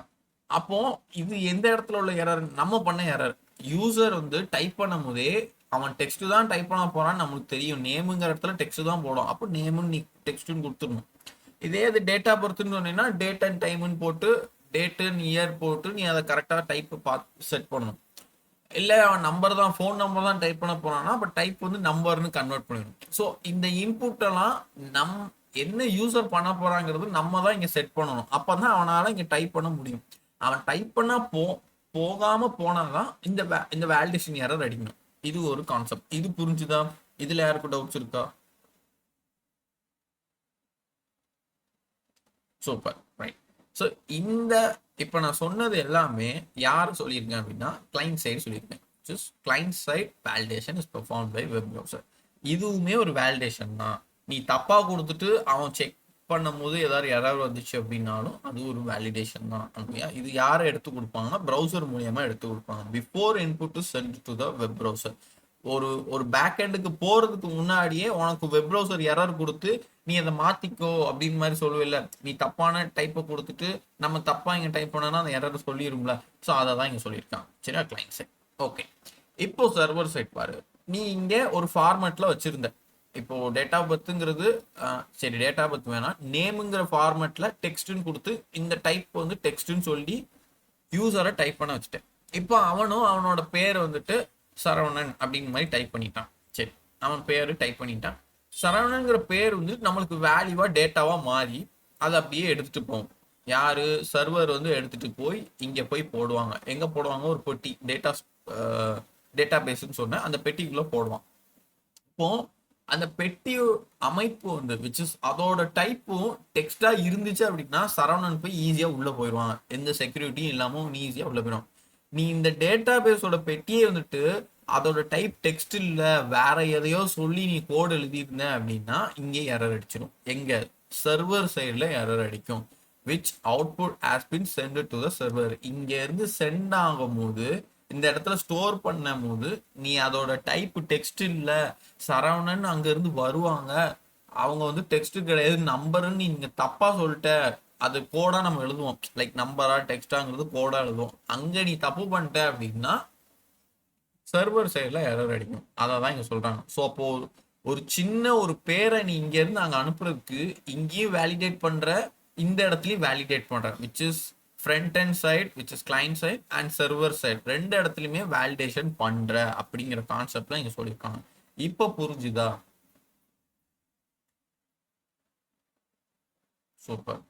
அப்போ இது எந்த இடத்துல உள்ள எரர், நம்ம பண்ண எரர். யூசர் வந்து டைப் பண்ணும் போதே அவன் டெக்ஸ்ட் தான் டைப் பண்ண போறான்னு நம்மளுக்கு தெரியும். நேமுங்கிற இடத்துல டெக்ஸ்ட் தான் போடும். அப்போ நேமுன்னு நீ டெக்ஸ்ட்னு கொடுத்துடணும். இதே அது டேட்டா பர்த்னு சொன்னீங்கன்னா டேட் அண்ட் டைம்னு போட்டு டேட் அண்ட் இயர் போட்டு நீ அதை கரெக்டாக டைப் பார்த்து செட் பண்ணணும். இல்லை அவன் நம்பர் தான், ஃபோன் நம்பர் தான் டைப் பண்ண போறான்னா அப்போ டைப் வந்து நம்பர்னு கன்வெர்ட் பண்ணிடணும். ஸோ இந்த இன்புட் எல்லாம் என்ன யூசர் பண்ண போறாங்கிறது நம்ம தான் இங்க செட் பண்ணணும். அப்பதான் அவனால இங்க டைப் பண்ண முடியும். அவன் டைப் பண்ணா போகாம போனாதான் இந்த வேலிடேஷன் எரர் அடிக்கணும். இது ஒரு கான்செப்ட். இது புரிஞ்சுதா? இதுல யாருக்கும் டவுட்ஸ் இருக்கா? Super, right. ஸோ இந்த இப்போ நான் சொன்னது எல்லாமே யார் சொல்லியிருக்கேன் அப்படின்னா கிளைண்ட் சைடு சொல்லியிருக்கேன். Client side validation is performed by web browser. இதுவுமே ஒரு வேலிடேஷன் தான். நீ தப்பா கொடுத்துட்டு அவன் செக் பண்ணும் போது ஏதாவது எரர் வந்துச்சு அப்படின்னாலும் அது ஒரு வேலிடேஷன் தான். இது யாரை எடுத்து கொடுப்பாங்கன்னா ப்ரௌசர் மூலியமா எடுத்து கொடுப்பாங்க. Before input to sent to the web browser. ஒரு பேக் எண்டுக்கு போறதுக்கு முன்னாடியே உனக்கு வெப் ப்ரௌசர் எரர் கொடுத்து நீ அதை மாத்திக்கோ அப்படின்னு மாதிரி சொல்லுவில்ல. நீ தப்பான டைப்பை கொடுத்துட்டு நம்ம தப்பா இங்க டைப் பண்ணனா அந்த எரர் சொல்லிடும்ல. ஸோ அதை தான் இங்க சொல்லியிருக்கான். சரியா? Client side. ஓகே, இப்போ சர்வர் சைட் பாரு. நீ இங்க ஒரு ஃபார்மேட்ல வச்சிருந்த. இப்போ டேட்டா பர்த்ங்கிறது சரி, டேட்டா பர்த் வேணாம், நேமுங்கிற ஃபார்மேட்ல டெக்ஸ்ட்னு கொடுத்து இந்த டைப் வந்து டெக்ஸ்ட்னு சொல்லி யூசரை டைப் பண்ண வச்சுட்டேன். இப்போ அவனோட பேர் வந்துட்டு சரவணன் அப்படிங்கிற மாதிரி டைப் பண்ணிட்டான். சரி, அவன் பேரு டைப் பண்ணிட்டான். சரவணன்கிற பேர் வந்து நம்மளுக்கு வேல்யூவா டேட்டாவா மாறி அதை அப்படியே எடுத்துட்டு போவோம். யாரு? சர்வர் வந்து எடுத்துட்டு போய் இங்க போய் போடுவாங்க. எங்க போடுவாங்க? ஒரு பெட்டி, டேட்டா பேஸ்ன்னு சொன்ன அந்த பெட்டிக்குள்ள போடுவான். இப்போ அந்த பெட்டி அமைப்பு வந்து விச் இஸ் அதோட டைப்பும் டெக்ஸ்டா இருந்துச்சு அப்படின்னா சரவணன் போய் ஈஸியா உள்ள போயிடுவாங்க. எந்த செக்யூரிட்டியும் இல்லாம நீ ஈஸியா உள்ள போயிடும். நீ இந்த டேட்டா பேஸோட பெட்டியே வந்துட்டு அதோட டைப் டெக்ஸ்ட் இல்ல வேற எதையோ சொல்லி நீ கோடு எழுதியிருந்த அப்படின்னா இங்கே எரர் அடிச்சிடும். எங்க? சர்வர் சைட்ல எரர் அடிக்கும். Which output has been send to the server. இங்க இருந்து சென்ட் ஆகும் போது இந்த இடத்துல ஸ்டோர் பண்ணும் போது நீ அதோட டைப் டெக்ஸ்ட் இல்ல சரவணன் அங்க இருந்து வருவாங்க, அவங்க வந்து டெக்ஸ்ட் கிடையாது நம்பர்ன்னு நீங்க தப்பா சொல்லிட்ட. அது கோடா நம்ம எழுதுவோம், லைக் நம்பரா டெக்ஸ்டாங்கிறது கோடா எழுதுவோம். அங்க நீ தப்பு பண்ணிட்ட அப்படின்னா சர்வர் சைட்ல எரர் அடிக்கும். அதை தான் இங்க சொல்றாங்க. ஸோ அப்போ ஒரு சின்ன ஒரு பேரை நீ இங்க இருந்து அங்க அனுப்புறதுக்கு இங்கேயும் வேலிடேட் பண்ற, இந்த இடத்துலயும் வேலிடேட் பண்ற, which is front end side, which is client side and server side. ரெண்டு இடத்துலயுமே வேலிடேஷன் பண்ற அப்படிங்கிற கான்செப்ட்ல இங்க சொல்லியிருக்காங்க. இப்ப புரிஞ்சுதா? Super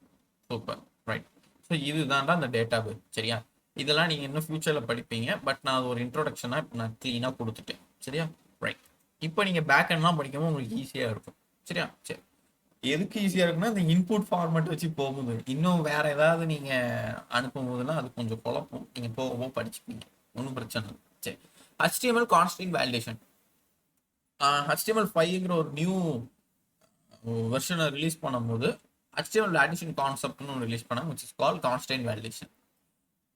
super, right. ஸோ இதுதான்டா அந்த டேட்டா பேஸ். சரியா? இதெல்லாம் நீங்க இன்னும் ஃபியூச்சர்ல படிப்பீங்க. பட் நான் அது ஒரு இன்ட்ரோடக்ஷனா இப்போ நான் கிளீனா கொடுத்துட்டேன். சரியா? ரைட். இப்போ நீங்க பேக் எண்ட்லாம் படிக்கும்போது உங்களுக்கு ஈஸியா இருக்கும். சரியா? சரி. எதுக்கு ஈஸியா இருக்குன்னா இந்த இன்புட் ஃபார்மேட் வச்சு போகுது. இன்னும் வேற ஏதாவது நீங்க அனுப்பும் போதெல்லாம் அது கொஞ்சம் குழப்பம். நீங்க போக படிச்சுப்பீங்க, ஒன்றும் பிரச்சனை இல்லை. சரி, HTML கான்ஸ்டன்ட் வேலிடேஷன். HTML5ங்கிற ஒரு நியூ வெர்ஷனை ரிலீஸ் பண்ணும்போது HTML வேலிடேஷன் கான்செப்ட்னு ரிலீஸ் பண்ணாங்க, which is called constant validation.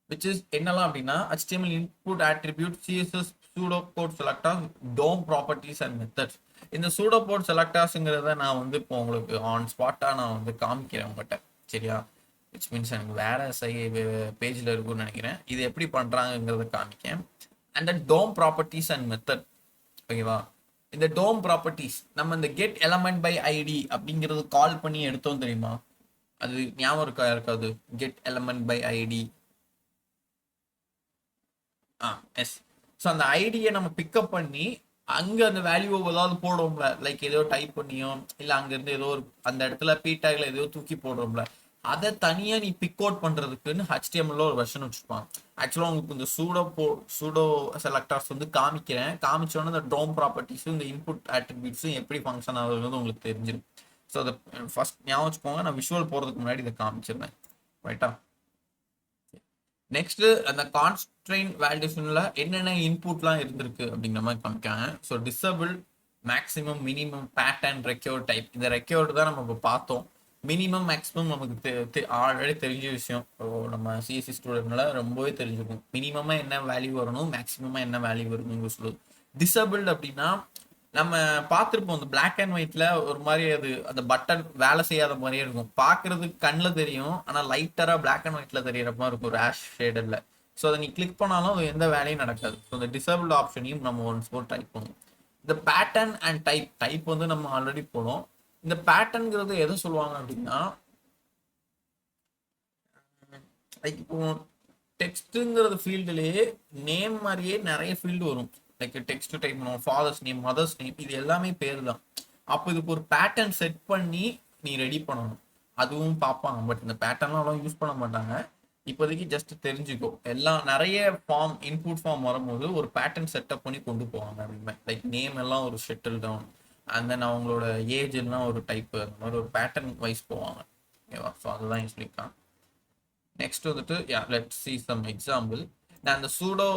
which is என்னலாம் அப்படின்னா HTML input attribute, CSS pseudocode selectors, DOM properties and methods. இந்த pseudocode selectorsங்கிறத நான் வந்து இப்போ உங்களுக்கு ஆன் ஸ்பாட்டா நான் வந்து காமிக்கிறேன் உங்கள்கிட்ட. சரியா? விச் மீன்ஸ் எனக்கு வேற பேஜில் இருக்கும்னு நினைக்கிறேன். இது எப்படி பண்றாங்கிறத காமிக்கேன். And then DOM properties and method. ஓகேவா? இந்த டோம் ப்ராப்பர்ட்டிஸ் நம்ம இந்த கெட் எலமெண்ட் பை ஐடி அப்படிங்கிறது கால் பண்ணி எடுத்தோம் தெரியுமா? அது ஞாபகம் இருக்கா இருக்காது? Get element by ID. Yes. So அந்த ஐடியை நம்ம பிக்கப் பண்ணி அங்கே அந்த வேல்யூ ஏதாவது போடுறோம்ல, லைக் ஏதோ டைப் பண்ணியோ இல்லை அங்கேருந்து ஏதோ ஒரு அந்த இடத்துல பீட்டாக்ல ஏதோ தூக்கி போடுறோம்ல, அதை தனியாக நீ பிக் அவுட் பண்ணுறதுக்குன்னு ஹெச்டிஎம்எல்ல ஒரு வெர்ஷன் வச்சுருப்பாங்க. ஆக்சுவலாக உங்களுக்கு இந்த சூடோ செலக்டர்ஸ் வந்து காமிச்சோன்னே இந்த டோம் ப்ராப்பர்ட்டிஸும் இந்த இன்புட் ஆட்ரிபியூட்ஸும் எப்படி ஃபங்க்ஷன் ஆகுதுன்னு உங்களுக்கு தெரிஞ்சிடும். ஸோ அதை ஃபர்ஸ்ட் ஞாபகம் வச்சுக்கோங்க. நான் விஷுவல் போகிறதுக்கு முன்னாடி இதை காமிச்சிருந்தேன், ரைட்டா? நெக்ஸ்ட் அந்த கான்ஸ்ட்ரெயின் வேலிடேஷன்ல என்னென்ன இன்புட்லாம் இருந்திருக்கு அப்படிங்கிற மாதிரி காமிக்காங்க. So disable, maximum, minimum, pattern, required type. இந்த ரெக்யூர்டு தான் நம்ம இப்போ பார்த்தோம். மினிமம் மேக்ஸிமம் நமக்கு ஆல்ரெடி தெரிஞ்ச விஷயம். நம்ம சிஎஸ்சி ஸ்டூடெண்ட்ல ரொம்பவே தெரிஞ்சுக்கும். மினிமமா என்ன வேல்யூ வரணும், மேக்ஸிமமா என்ன வேல்யூ வரணும்னு சொல்லுது. டிசபிள்டு அப்படின்னா நம்ம பார்த்துருப்போம், இந்த பிளாக் அண்ட் ஒயிட்ல ஒரு மாதிரி அது அந்த பட்டன் வேலை செய்யாத மாதிரியே இருக்கும். பார்க்கறதுக்கு கண்ணில் தெரியும், ஆனால் லைட்டரா பிளாக் அண்ட் ஒயிட்ல தெரியற மாதிரி இருக்கும், ரேஷ் ஷேடர்ல. ஸோ அதை நீ கிளிக் பண்ணாலும் அது எந்த வேலையும் நடக்காது. ஸோ இந்த டிசபிள் ஆப்ஷனையும் நம்ம ஒன்ஸ் போர் டைப் பண்ணுவோம். இந்த பேட்டர்ன் அண்ட் டைப் வந்து நம்ம ஆல்ரெடி போனோம். இந்த பேட்டர்ன்ங்கிறது எதை சொல்லுவாங்க அப்படின்னா, லைக் இப்போ டெக்ஸ்ட்டுங்கிறது ஃபீல்டுலேயே நேம் மாதிரியே நிறைய ஃபீல்டு வரும். லைக் டெக்ஸ்ட் டைப் பண்ணுவோம், ஃபாதர்ஸ் நேம், மதர்ஸ் நேம், இது எல்லாமே பேர் தான். அப்போ இதுக்கு ஒரு பேட்டர்ன் செட் பண்ணி நீ ரெடி பண்ணணும். அதுவும் பார்ப்பாங்க, பட் இந்த பேட்டர்ன்லாம் அவ்வளோ யூஸ் பண்ண மாட்டாங்க. இப்போதைக்கு ஜஸ்ட் தெரிஞ்சுக்கோ. எல்லாம் நிறைய ஃபார்ம், இன்புட் ஃபார்ம் வரும்போது ஒரு பேட்டர்ன் செட்டப் பண்ணி கொண்டு போவாங்க அப்படிமே. லைக் நேம் எல்லாம் ஒரு ஷெட்டில் டவுன், அண்ட் தென் அவங்களோட ஏஜ் எல்லாம் ஒரு டைப்பு, அந்த மாதிரி ஒரு பேட்டர்ன் வைஸ் போவாங்க. ஓகேவா? ஸோ அதுதான் சொல்லியிருக்கான். நெக்ஸ்ட் வந்துட்டு லெட்ஸ் see some எக்ஸாம்பிள். நான் அந்த சூடோ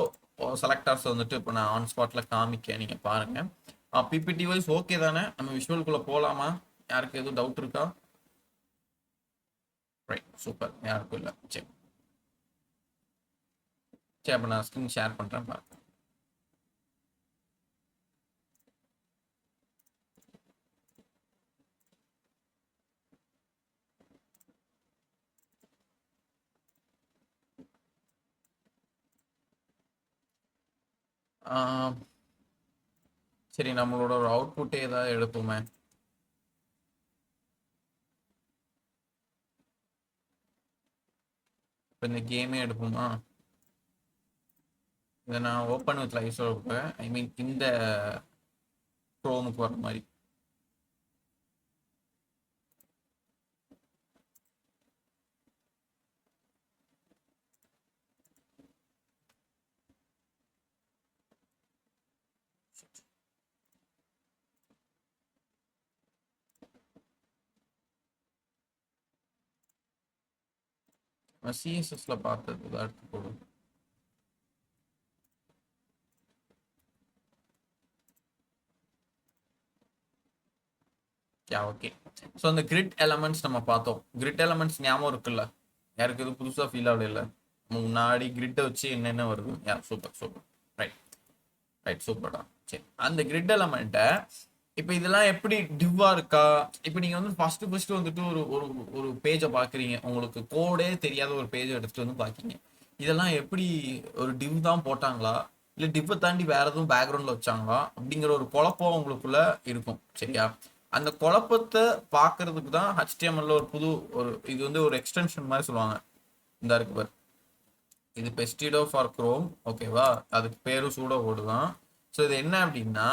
செலக்டர்ஸ் வந்துட்டு இப்போ நான் ஆன் ஸ்பாட்ல காமிக்க, நீங்க பாருங்க. பிபிடி வைஸ் ஓகே தானே? நம்ம விஷுவல்குள்ள போலாமா? யாருக்கு எதுவும் டவுட் இருக்கா? Right, super. யாருக்கும் இல்லை. சரி சரி, அப்போ நான் ஸ்க்ரீன் ஷேர் பண்றேன் பாருங்க. சரி, நம்மளோட ஒரு அவுட்புட்டே ஏதாவது எடுப்போமே. இப்போ இந்த கேமே எடுப்போமா? இதை நான் ஓப்பன் வித் லைவ் இருப்பேன், ஐ மீன் இந்த க்ரோமுக்கு வர மாதிரி. சிஎஸ்எஸ்ல பார்த்தது தான் எடுத்து போடும். ஓகே. ஸோ அந்த கிரிட் எலமெண்ட்ஸ் நம்ம பார்த்தோம். கிரிட் எலமெண்ட்ஸ் ஞாபகம் இருக்குல்ல? யாருக்கு இது புதுசாக ஃபீல் ஆகல இல்லை? முன்னாடி கிரிட்டை வச்சு என்னென்ன வருது? Super super. ரைட் ரைட், சூப்பர்டா. சரி, அந்த கிரிட் எலமெண்ட்டை இப்போ இதெல்லாம் எப்படி டிவ்வா இருக்கா? இப்போ நீங்கள் வந்து ஃபர்ஸ்ட் வந்துட்டு ஒரு ஒரு ஒரு பேஜை பார்க்குறீங்க, உங்களுக்கு கோடே தெரியாத ஒரு பேஜை எடுத்துகிட்டு வந்து பார்க்கிங்க. இதெல்லாம் எப்படி ஒரு டிவ் தான் போட்டாங்களா, இல்லை டிவ்வை தாண்டி வேற எதுவும் பேக்ரவுண்டில் வச்சாங்களா அப்படிங்கிற ஒரு குழப்பம் உங்களுக்குள்ள இருக்கும், சரியா? அந்த குழப்பத்தை பார்க்கறதுக்கு தான் ஹெச்டிஎம்எல்ல ஒரு புது இது வந்து ஒரு எக்ஸ்டென்ஷன் மாதிரி சொல்லுவாங்க. இந்த இருக்கு பாரு, இது பெஸ்டிடோ ஃபார் குரோம், ஓகேவா? அதுக்கு பேரும் சூடோ கோடு தான். ஸோ இது என்ன அப்படின்னா,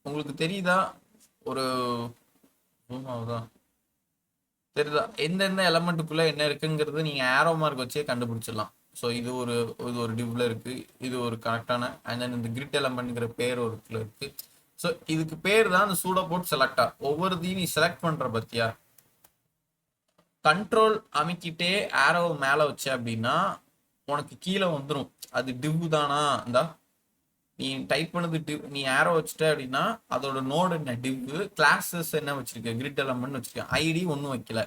உங்களுக்கு தெரியுதா? ஒரு தெரியுதா எந்தெந்த எலமெண்ட்டுக்குள்ள என்ன இருக்குங்கிறது நீங்க ஏரோ மார்க் வச்சே கண்டுபிடிச்சிடலாம். ஸோ இது ஒரு டிவ்ல இருக்கு, இது ஒரு கரெக்டான, அண்ட் தென் இந்த கிரிட் எலமெண்ட்ங்கிற பேர் ஒரு இருக்கு. ஸோ இதுக்கு பேர் தான் இந்த சூடோ போட் செலக்டா. ஒவ்வொருத்தையும் நீ செலக்ட் பண்ற பத்தியா, கண்ட்ரோல் அமைக்கிட்டே ஏரோ மேல வச்ச அப்படின்னா உனக்கு கீழே வந்துடும் அது டிவ் தானா. இந்தா நீ டைப் பண்ணது டிவ், நீ ஏரோ வச்சுட்ட அப்படின்னா அதோட நோடு என்ன டிவ், கிளாஸஸ் என்ன வச்சிருக்க, கிரிட் எலமெண்ட் வச்சிருக்க, ஐடி ஒன்றும் வைக்கல.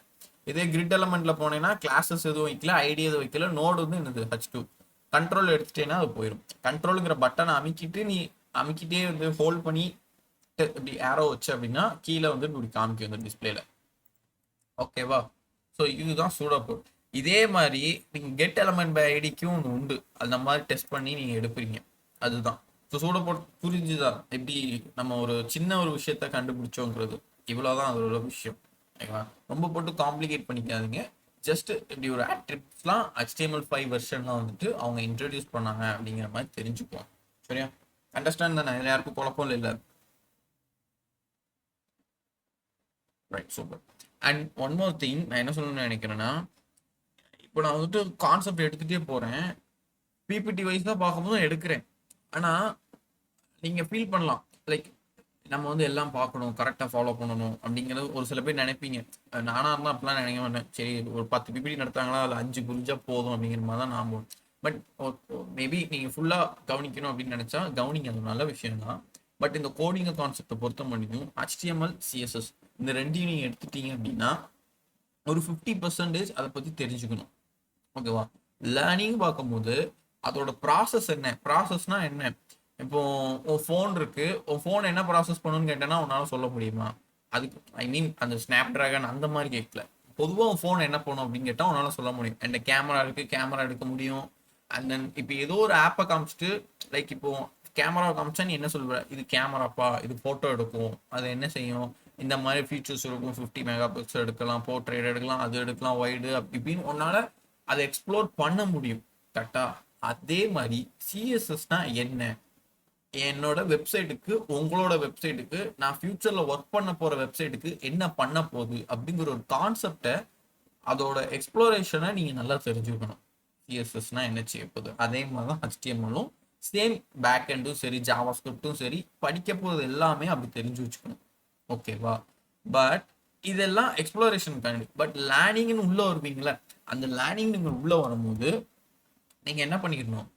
இதே கிரிட் எலமெண்ட்ல போனேன்னா கிளாஸஸ் எதுவும் வைக்கல, ஐடி எதுவும் வைக்கல, நோடு வந்து என்னது H2. கண்ட்ரோல் எடுத்துட்டேன்னா அது போயிடும். கண்ட்ரோலுங்கிற பட்டனை அமைக்கிட்டு நீ அமைக்கிட்டே வந்து ஹோல்ட் பண்ணி இப்படி ஏரோ வச்சு அப்படின்னா கீழே வந்து இப்படி காமிக்கும் இந்த டிஸ்பிளேல, ஓகேவா? ஸோ இதுதான் சூடோ கோட். இதே மாதிரி நீங்க கெட் எலமெண்ட் பை ஐடிக்கும் ஒன்று உண்டு, அந்த மாதிரி டெஸ்ட் பண்ணி நீங்க எடுப்பீங்க. அதுதான் ஸோ சூடோ கோட். புரிஞ்சுதான் எப்படி நம்ம ஒரு சின்ன ஒரு விஷயத்த கண்டுபிடிச்சோங்கிறது? இவ்வளோதான் அதோட விஷயம், ஓகேவா? ரொம்ப போட்டு காம்ப்ளிகேட் பண்ணிக்காதீங்க. ஜஸ்ட் இப்படி ஒரு ஆட்ரிபியூட்ஸ்லாம் HTML5 வெர்ஷன்லாம் வந்துட்டு அவங்க இன்ட்ரடியூஸ் பண்ணாங்க அப்படிங்கிற மாதிரி தெரிஞ்சுக்குவோம், சரியா? அண்டர்ஸ்டாண்ட் தானே, இதில் யாருக்கும் குழப்பம் இல்லை. Right, super. And one more thing, நான் என்ன சொல்லணும்னு நினைக்கிறேன்னா, இப்போ நான் வந்துட்டு கான்செப்ட் எடுத்துகிட்டே போகிறேன், பிபிடி வைஸ் தான் பார்க்கும்போது எடுக்கிறேன். ஆனால் நீங்கள் ஃபீல் பண்ணலாம், லைக் நம்ம வந்து எல்லாம் பார்க்கணும், கரெக்டாக ஃபாலோ பண்ணணும் அப்படிங்கிறது ஒரு சில பேர் நினைப்பீங்க. நானாக இருந்தால் அப்படிலாம் நினைக்க மாட்டேன். சரி, ஒரு 10 பிபிடி நடத்தாங்களா, அதில் 5 புரிஞ்சா போதும் அப்படிங்கிற மாதிரி தான் நான் போவேன். பட் மேபி நீங்கள் ஃபுல்லாக கவனிக்கணும் அப்படின்னு நினச்சா கவனிங்க, அது நல்ல விஷயம் தான். பட் இந்த கோடிங்க கான்செப்டை பொறுத்த முடியும் HTML CSS இந்த ரெண்டையும் நீங்கள் எடுத்துட்டீங்க அப்படின்னா ஒரு 50% அதை பற்றி தெரிஞ்சுக்கணும். ஓகேவா? லேர்னிங் பார்க்கும்போது அதோட ப்ராசஸ் என்ன, ப்ராசஸ்னா என்ன? இப்போ உன் ஃபோன் இருக்கு, உன் ஃபோன் என்ன ப்ராசஸ் பண்ணணும்னு கேட்டேன்னா உன்னால சொல்ல முடியுமா? அதுக்கு ஐ மீன் அந்த ஸ்னாப் டிராகன் அந்த மாதிரி கேட்கல, பொதுவாக உன் ஃபோன் என்ன பண்ணும் அப்படின்னு கேட்டால் உன்னால சொல்ல முடியும். அந்த கேமரா இருக்கு, கேமரா எடுக்க முடியும். அண்ட் தென் இப்போ ஏதோ ஒரு ஆப்பை காமிச்சிட்டு, லைக் இப்போ கேமரா காமிச்சா நீ என்ன சொல்லுவ, இது கேமராப்பா, இது ஃபோட்டோ எடுக்கும், அது என்ன செய்யும், இந்த மாதிரி ஃபீச்சர்ஸ் இருக்கும், 50 மெகா பிக்சல் எடுக்கலாம், போர்ட்ரேட் எடுக்கலாம், அது எடுக்கலாம், வைடு அப்படி இப்படின்னு உன்னால அதை எக்ஸ்ப்ளோர் பண்ண முடியும். கரெக்டா? அதே மாதிரி சிஎஸ்எஸ்னா என்ன, என்னோட வெப்சைட்டுக்கு உங்களோட வெப்சைட்டுக்கு நான் ஃபியூச்சர்ல ஒர்க் பண்ண போற வெப்சைட்டுக்கு என்ன பண்ண போகுது அப்படிங்கிற ஒரு கான்செப்டை, அதோட எக்ஸ்ப்ளோரேஷனை நீங்க நல்லா தெரிஞ்சுக்கணும். சிஎஸ்எஸ்னா என்ன செய்ய போகுது, அதே மாதிரி தான் HTML-ம் சேம், பேக் எண்டும் சரி, ஜாவா ஸ்கிரிப்டும் சரி, படிக்க போகிறது எல்லாமே அப்படி தெரிஞ்சு வச்சுக்கணும். ஓகேவா? பட் இதெல்லாம் எக்ஸ்ப்ளோரேஷன் காண்டி. பட் லேர்னிங்னு உள்ள வருவீங்களா, அந்த லேர்னிங் நீங்க உள்ள வரும்போது நீங்க என்ன பண்ணிக்கணும்,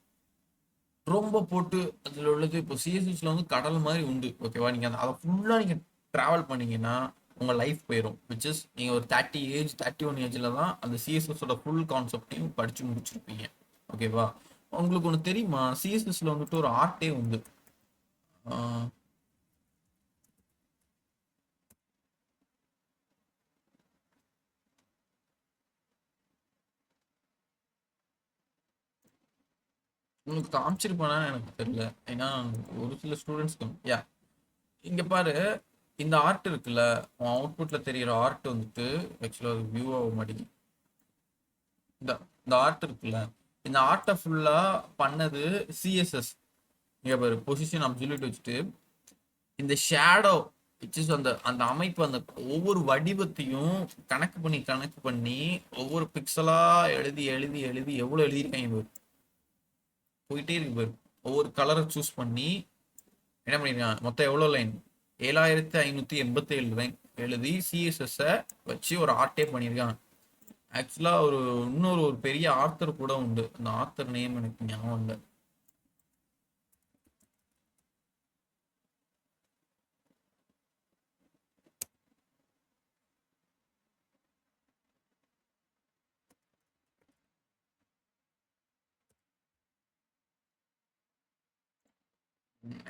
ரொம்ப போட்டு அதில் உள்ளது. இப்போ சிஎஸ்எஸ்ல வந்து கடல் மாதிரி உண்டு. ஓகேவா? நீங்கள் அதை ஃபுல்லாக நீங்கள் ட்ராவல் பண்ணீங்கன்னா உங்கள் லைஃப் போயிடும். விச் இஸ் நீங்கள் ஒரு 31 ஏஜில் தான் அந்த சிஎஸ்எஸோட ஃபுல் கான்செப்டையும் படித்து முடிச்சிருப்பீங்க. ஓகேவா? உங்களுக்கு ஒன்று தெரியுமா, சிஎஸ்எஸ்ல வந்துட்டு ஒரு ஆர்ட்டே உண்டு. உங்களுக்கு காமிச்சிருப்பானா எனக்கு தெரியல, ஏன்னா ஒரு சில ஸ்டூடெண்ட்ஸ்க்கு யா இங்க பாரு, இந்த ஆர்ட் இருக்குல்ல, உன் அவுட்புட்ல தெரியிற ஆர்ட் வந்துட்டு ஆக்சுவலா அது வியூ ஆக மாட்டேங்குது. இந்த இந்த ஆர்ட் இருக்குல்ல, இந்த ஆர்ட்டை ஃபுல்லா பண்ணது சிஎஸ்எஸ். இங்க பாரு, பொசிஷன் அப்சல்யூட் வச்சுட்டு இந்த ஷேடோ விச் இஸ் அந்த அந்த அமைப்பு, அந்த ஒவ்வொரு வடிவத்தையும் கணக்கு பண்ணி ஒவ்வொரு பிக்சலா எழுதி எழுதி எழுதி எவ்வளவு எழுதியிருக்காங்க பாரு. போயிட்டே இருக்கு பாரு. ஒவ்வொரு கலரை சூஸ் பண்ணி என்ன பண்ணிருக்கான், மொத்தம் எவ்வளோ லைன், 7587 லைன் எழுதி சிஎஸ்எஸ் வச்சு ஒரு ஆர்ட்டே பண்ணியிருக்கான். ஆக்சுவலா ஒரு இன்னொரு ஒரு பெரிய ஆர்த்தர் கூட உண்டு, அந்த ஆர்த்தர் நேம் எனக்கு ஞாபகம் இல்லை.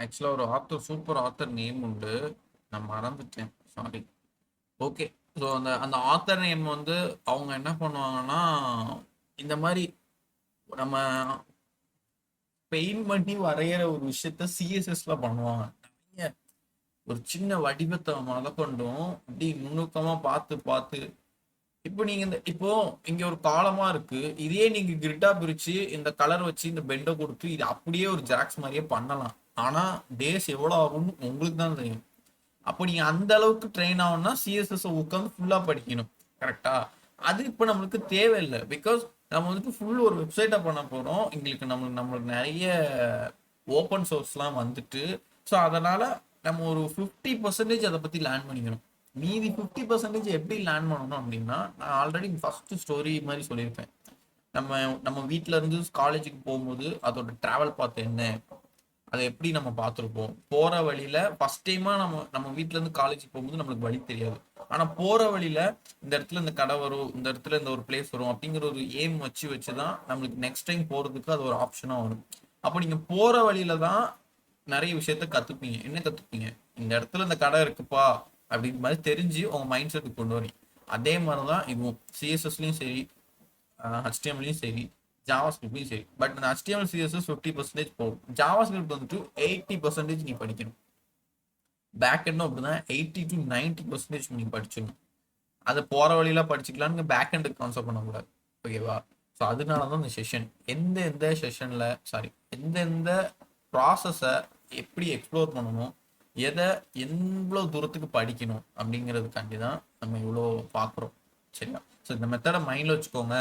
ஆக்சுவலா ஒரு ஆர்த்தர், சூப்பர் ஆர்த்தர் நேம் உண்டு, நான் மறந்துட்டேன், சாரி. ஓகே. ஸோ அந்த அந்த ஆத்தர் நேம் வந்து அவங்க என்ன பண்ணுவாங்கன்னா, இந்த மாதிரி நம்ம பெயிண்ட் பண்ணி வரைகிற ஒரு விஷயத்த சிஎஸ்எஸ்ல பண்ணுவாங்க. ஒரு சின்ன வடிவத்தை முதற்கொண்டும் இப்படி நுணுக்கமா பார்த்து பார்த்து, இப்போ நீங்க இந்த இப்போ இங்க ஒரு காலமா இருக்கு, இதே நீங்க கிரிட்டா பிரிச்சு இந்த கலர் வச்சு இந்த பெண்டை கொடுத்து இது அப்படியே ஒரு ஜெராக்ஸ் மாதிரியே பண்ணலாம். ஆனா டேஸ் எவ்வளவு ஆகும்னு உங்களுக்கு தான் தெரியும். அப்போ நீங்க அந்த அளவுக்கு ட்ரெயின் ஆகணும்னா சிஎஸ்எஸ் உட்காந்து ஃபுல்லா படிக்கணும். கரெக்டா? அது இப்போ நம்மளுக்கு தேவையில்லை. பிகாஸ் நம்ம வந்துட்டு ஃபுல் ஒரு வெப்சைட்டை பண்ண போறோம், எங்களுக்கு நம்மளுக்கு நிறைய ஓப்பன் சோர்ஸ்லாம் வந்துட்டு. ஸோ அதனால நம்ம ஒரு 50% அதை பத்தி லேர்ன் பண்ணிக்கணும். மீதி 50% எப்படி லேர்ன் பண்ணணும் அப்படின்னா, நான் ஆல்ரெடி ஃபர்ஸ்ட் ஸ்டோரி மாதிரி சொல்லியிருப்பேன். நம்ம நம்ம வீட்டில இருந்து காலேஜுக்கு போகும்போது அதோட டிராவல் பாத் என்ன, அதை எப்படி நம்ம பார்த்துருப்போம். போற வழியில ஃபர்ஸ்ட் டைமா நம்ம நம்ம வீட்ல இருந்து காலேஜ் போகும்போது நம்மளுக்கு வழி தெரியாது. ஆனா போற வழியில இந்த இடத்துல இந்த கடை வரும், இந்த இடத்துல இந்த ஒரு பிளேஸ் வரும் அப்படிங்கிற ஒரு எய்ம் வச்சுதான் நம்மளுக்கு நெக்ஸ்ட் டைம் போறதுக்கு அது ஒரு ஆப்ஷனா வரும். அப்போ நீங்க போற வழியில தான் நிறைய விஷயத்த கத்துப்பீங்க. என்ன கத்துப்பீங்க, இந்த இடத்துல இந்த கடை இருக்குப்பா அப்படிங்கிற மாதிரி தெரிஞ்சு உங்க மைண்ட் செட்டுக்கு கொண்டு வரீங்க. அதே மாதிரிதான் இதுவும் சிஎஸ்எஸ்லயும் சரி, HTML-லையும் சரி, ஜாவா ஸ்கிரிப்ட்லையும் சரி. பட் இந்த HTML CSS 50% போகும். ஜாவா ஸ்கிரிப்ட் வந்துட்டு 80% நீ படிக்கணும். பேக் எண்டும் அப்படிதான் 80 to 90% நீ படிச்சிடணும். அதை போற வழியில படிச்சுக்கலாம்னு பேக் எண்டுக்கு கான்செப்ட் பண்ணக்கூடாது. ஓகேவா? ஸோ அதனாலதான் இந்த செஷன், எந்தெந்த செஷன்ல சாரி எந்தெந்த ப்ராசஸை எப்படி எக்ஸ்ப்ளோர் பண்ணணும், எதை எவ்வளோ தூரத்துக்கு படிக்கணும் அப்படிங்கிறதுக்காண்டி தான் நம்ம இவ்வளோ பார்க்குறோம். சரியா? ஸோ இந்த மெத்தடை மைண்டில் வச்சுக்கோங்க.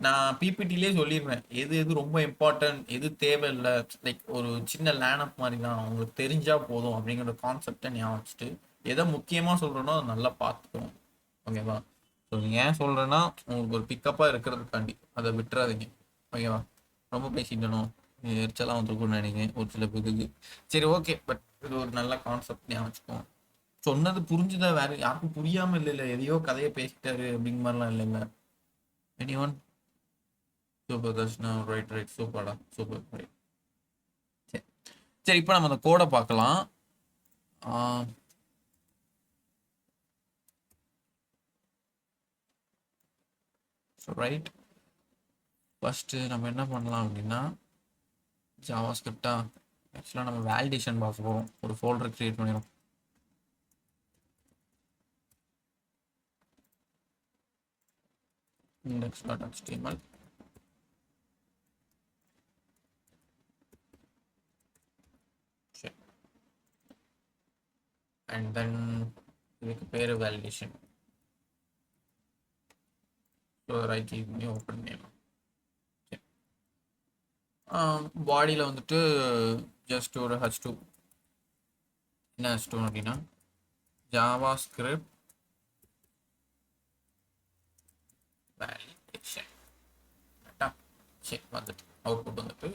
நான் பிபிடிலே சொல்லிடுவேன் எது எது ரொம்ப இம்பார்ட்டன்ட், எது தேவையில்லை. லைக் ஒரு சின்ன லேனப் மாதிரி தான், உங்களுக்கு தெரிஞ்சா போதும் அப்படிங்கிற கான்செப்டை ஞாபகம் வச்சுட்டு எதை முக்கியமாக சொல்கிறேனோ அதை நல்லா பார்த்துக்கணும். ஓகேவா? ஸோ ஏன் சொல்கிறேன்னா உங்களுக்கு ஒரு பிக்கப்பாக இருக்கிறதுக்காண்டி அதை விட்டுறாதீங்க. ஓகேவா? ரொம்ப பேசிட்டணும், எரிச்சலாம் வந்துருக்கும்னு நினைக்கிறேன் ஒரு சில பேருக்கு. சரி, ஓகே, பட் இது ஒரு நல்ல கான்செப்ட் ஞாபகம் வச்சுக்கோங்க. சொன்னது புரிஞ்சுதா? வேற யாருக்கும் புரியாமல் இல்லை எதையோ கதையை பேசிட்டாரு அப்படிங்கிற மாதிரிலாம் இல்லைல்ல. Any one? Super Darshana, right right, சூப்பர்டா, சூப்பர், ரைட். சரி சரி, இப்போ நம்ம அந்த கோடை பார்க்கலாம். ஸோ ரைட், ஃபஸ்ட்டு நம்ம என்ன பண்ணலாம் அப்படின்னா ஜாவா ஸ்கிரிப்டா ஆக்சுவலாக நம்ம வேலிடேஷன் பார்க்க போகிறோம். ஒரு ஃபோல்டர் க்ரியேட் பண்ணிடும். index.html. அண்ட் தென் இதுக்கு பேர் வேலிடேஷன். ஸோ ரைட், இது ஓப்பன் பண்ணலாம். பாடியில் வந்துட்டு ஜஸ்ட் ஒரு H2. என்ன H2 அப்படின்னா ஜாவா ஸ்கிரிப்ட் வேலிடேஷன். சரி, வந்துட்டு அவுட்புட் வந்துட்டு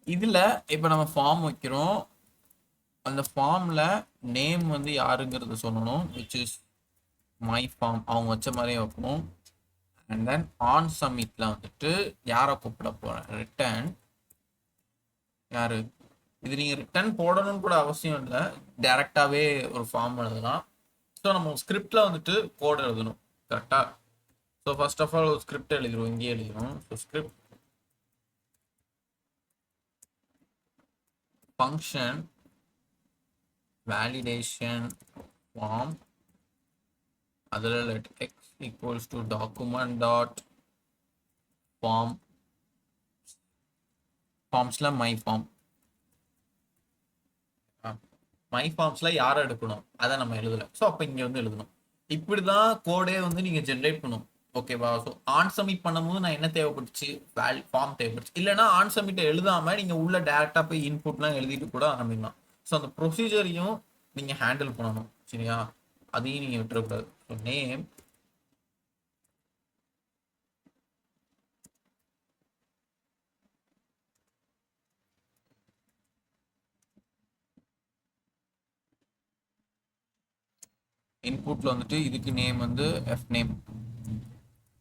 இதில் இப்போ நம்ம ஃபார்ம் வைக்கிறோம். அந்த ஃபார்மில் நேம் வந்து யாருங்கிறது சொல்லணும், விச் இஸ் மை ஃபார்ம். அவங்க வச்ச மாதிரியே வைக்கணும். அண்ட் தென் ஆன் சப்மிட்ல வந்துட்டு யாரை கூப்பிட போகிறேன், ரிட்டர்ன் யாரு. இது நீங்கள் ரிட்டர்ன் போடணும்னு கூட அவசியம் இல்லை, டைரெக்டாகவே ஒரு ஃபார்ம் எழுதலாம். ஸோ நம்ம ஸ்கிரிப்டில் வந்துட்டு கோட் எழுதணும். கரெக்டாக? ஸோ ஃபர்ஸ்ட் ஆஃப் ஆல் ஒரு ஸ்கிரிப்ட் எழுதிடுவோம், இங்கேயே எழுதிடும். So script function validation form, அதில் let x equals to document dot form, ஃபார்ம்ஸில் மை ஃபார்ம். மை ஃபார்ம்ஸில் யாரை எடுக்கணும் அதை நம்ம எழுதலை. ஸோ அப்போ இங்கே வந்து எழுதணும். இப்படி தான் கோடே வந்து நீங்கள் ஜென்ரேட் பண்ணணும். ஓகேவா? ஸோ ஆன் சப்மிட் பண்ணும்போது நான் என்ன தேவைப்பட்டுச்சு, ஃபார்ம் தேவைப்பட்டுச்சு. இல்லைனா ஆன் சப்மிட்டை எழுதாமல் நீங்கள் உள்ள டேரெக்டாக போய் இன்புட்லாம் எழுதிட்டு கூட ஆரம்பிக்கலாம். ஸோ அந்த ப்ரொசீஜரையும் நீங்கள் ஹேண்டில் பண்ணணும். சரியா? அதையும் நீங்கள் விட்டுறக்கூடாது. ஸோ நேம் இன்புட்ல வந்துட்டு இதுக்கு நேம் வந்து எஃப் நேம்,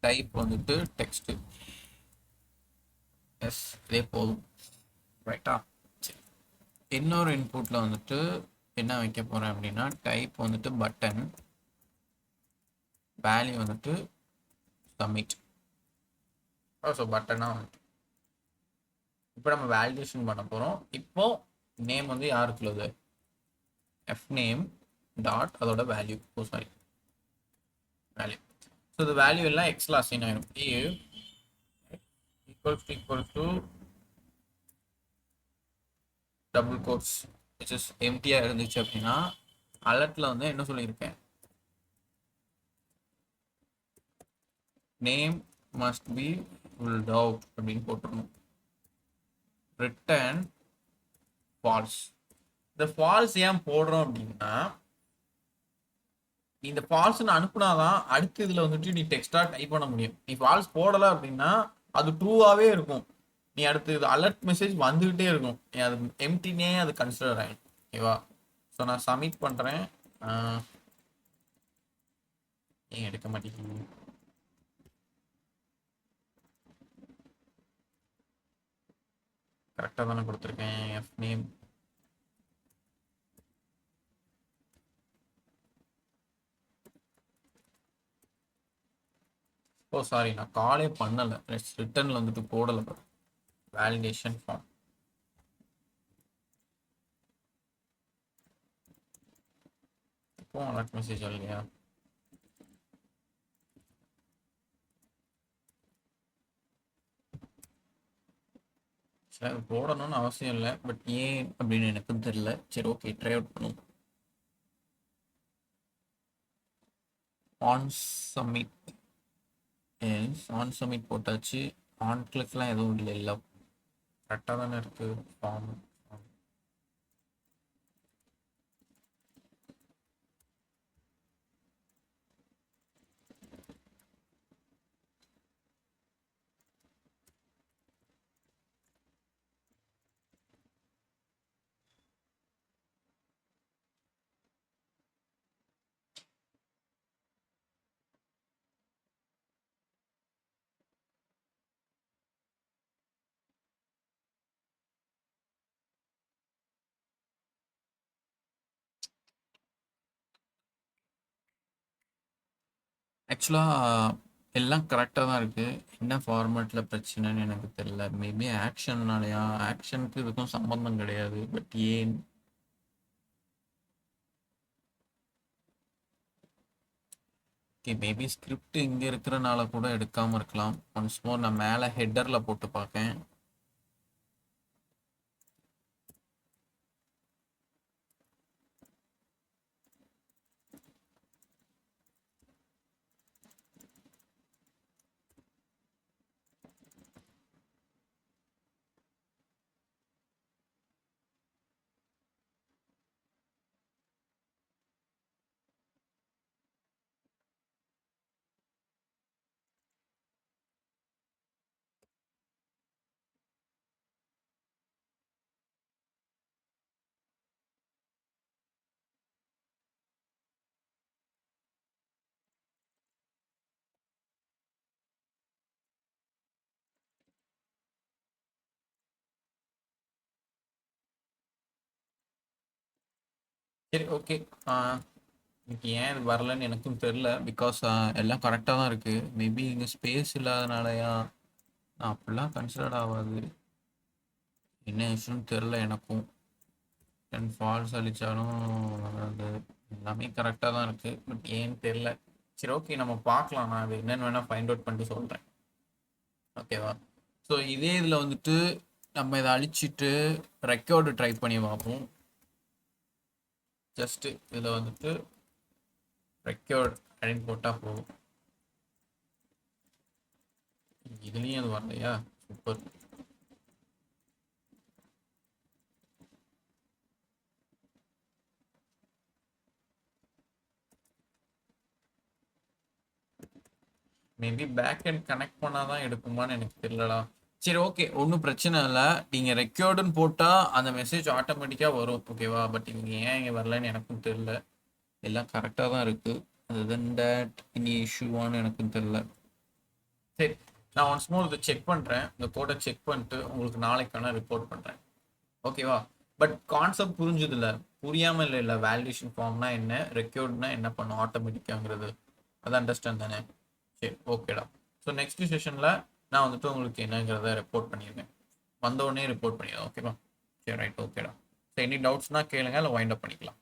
டைப் வந்துட்டு டெக்ஸ்ட். எஸ், இதே போதும். ரைட்டா? சரி, இன்னொரு இன்புட்ல வந்துட்டு என்ன வைக்க போறேன் அப்படின்னா டைப் வந்துட்டு பட்டன், வேல்யூ வந்துட்டு சப்மிட். ஸோ பட்டனாக வந்துட்டு இப்போ நம்ம வேலிடேஷன் பண்ண போகிறோம். இப்போ நேம் வந்து யாருக்குள்ளது, எஃப் நேம் டாட் அதோட வேல்யூ. Sorry, value. ஸோ இந்த வேல்யூ எல்லாம் எக்ஸில் அசைன் ஆயிடும். Equals to double quotes which is எம்டியாக இருந்துச்சு அப்படின்னா அலர்ட்டில் வந்து என்ன சொல்லியிருக்கேன், name must be filled out அப்படின்னு போட்டுருணும். Return false. இந்த ஃபால்ஸ் ஏன் போடுறோம் அப்படின்னா இந்த ஃபால்ஸ்ன்னு அனுப்புனாதான் அடுத்து இதில் வந்துட்டு நீ டெக்ஸ்டா டைப் பண்ண முடியும். நீ ஃபால்ஸ் போடலை அப்படின்னா அது ட்ரூவாகவே இருக்கும். நீ அடுத்து இது அலர்ட் மெசேஜ் வந்துகிட்டே இருக்கும். நீ அது எம்டினே அது கன்சிடர் ஆகிடும். ஓகேவா? ஸோ நான் சப்மிட் பண்ணுறேன். ஏன் எடுக்க மாட்டேங்குது? கரெக்டாக தானே கொடுத்துருக்கேன். எஃப் நேம் சாரி, நான் காலே பண்ணலை, ரிட்டர்னில் வந்துட்டு போடலை. Validation form. இப்போ அலர்ட் மெசேஜ் இல்லையா? அது போடணும்னு அவசியம் இல்லை, பட் ஏன் அப்படின்னு எனக்கும் தெரியல. சரி, ஓகே, ட்ரை அவுட் பண்ணுவோம். On submit. Yes, on submit போட்டாச்சு. ஆன் கிளிக்லாம் எதுவும் இல்லை கரெக்டாக தானே இருக்குது ஃபார்ம். ஆக்சுவலாக எல்லாம் கரெக்டாக தான் இருக்குது. என்ன ஃபார்மேட்டில் பிரச்சனைன்னு எனக்கு தெரியல. மேபி ஆக்ஷன்னாலயா, ஆக்ஷனுக்கு இதுக்கும் சம்மந்தம் கிடையாது, பட் ஏன். ஓகே, மேபி ஸ்கிரிப்ட் இங்கே இருக்கிறனால கூட எடுக்காமல் இருக்கலாம். ஒன்ஸ் மோர் நான் மேலே ஹெட்டரில் போட்டு பார்க்கேன். சரி, ஓகே. இன்னைக்கு ஏன் இது வரலன்னு எனக்கும் தெரில. பிகாஸ் எல்லாம் கரெக்டாக தான் இருக்குது. மேபி இங்கே ஸ்பேஸ் இல்லாதனாலயா, நான் அப்படிலாம் கன்சிடர்ட் ஆகாது. என்ன இஷ்யூன்னு தெரில எனக்கும். டென் ஃபால்ஸ் அழிச்சாலும் அது எல்லாமே கரெக்டாக தான் இருக்குது, பட் ஏன்னு தெரில. சரி, ஓகே, நம்ம பார்க்கலாம். நான் அது என்னென்னு வேணால் ஃபைண்ட் அவுட் பண்ணிட்டு சொல்கிறேன். ஓகேவா? ஸோ இதே இதில் வந்துட்டு நம்ம இதை அழிச்சிட்டு ரெக்கார்டு ட்ரை பண்ணி பார்ப்போம். ஜஸ்ட்டு இதில் வந்துட்டு ரெக்கார்ட் அப்படின்னு போட்டால் போதும். இதுலேயும் அது வரலையா? Super. Maybe back end connect பண்ணால் தான் எடுக்குமான்னு எனக்கு தெரியலடா. சரி, ஓகே, ஒன்றும் பிரச்சனை இல்லை. நீங்கள் ரெக்கார்டுன்னு போட்டால் அந்த மெசேஜ் ஆட்டோமேட்டிக்காக வரும், ஓகேவா? பட் இங்கே ஏன் இங்கே வரலன்னு எனக்கும் தெரியல. எல்லாம் கரெக்டாக தான் இருக்குது. அது தென் டேட் இனி இஷ்யூவான்னு எனக்கும் தெரியல. சரி, நான் ஒன்ஸ் மோர் இதை செக் பண்ணுறேன். இந்த கோடை செக் பண்ணிட்டு உங்களுக்கு நாளைக்கான ரிப்போர்ட் பண்ணுறேன், ஓகேவா? பட் கான்செப்ட் புரிஞ்சுதில்ல, புரியாமல் இல்லை. வேலிடேஷன் ஃபார்ம்னா என்ன, ரெக்கார்ட்னா என்ன பண்ணும் ஆட்டோமேட்டிக்காங்கிறது, அது அண்டர்ஸ்டாண்ட் தானே? சரி, ஓகேடா. ஸோ நெக்ஸ்ட் செஷனில் நான் வந்துட்டு உங்களுக்கு என்னங்கிறத ரிப்போர்ட் பண்ணிடுறேன். வந்தோடனே ரிப்போர்ட் பண்ணிடுறேன், ஓகேவா? சரி, ரைட், ஓகேடா. ஸோ எனி டவுட்ஸ்னால் கேளுங்க, இல்லை வைண்ட் அப் பண்ணிக்கலாம்.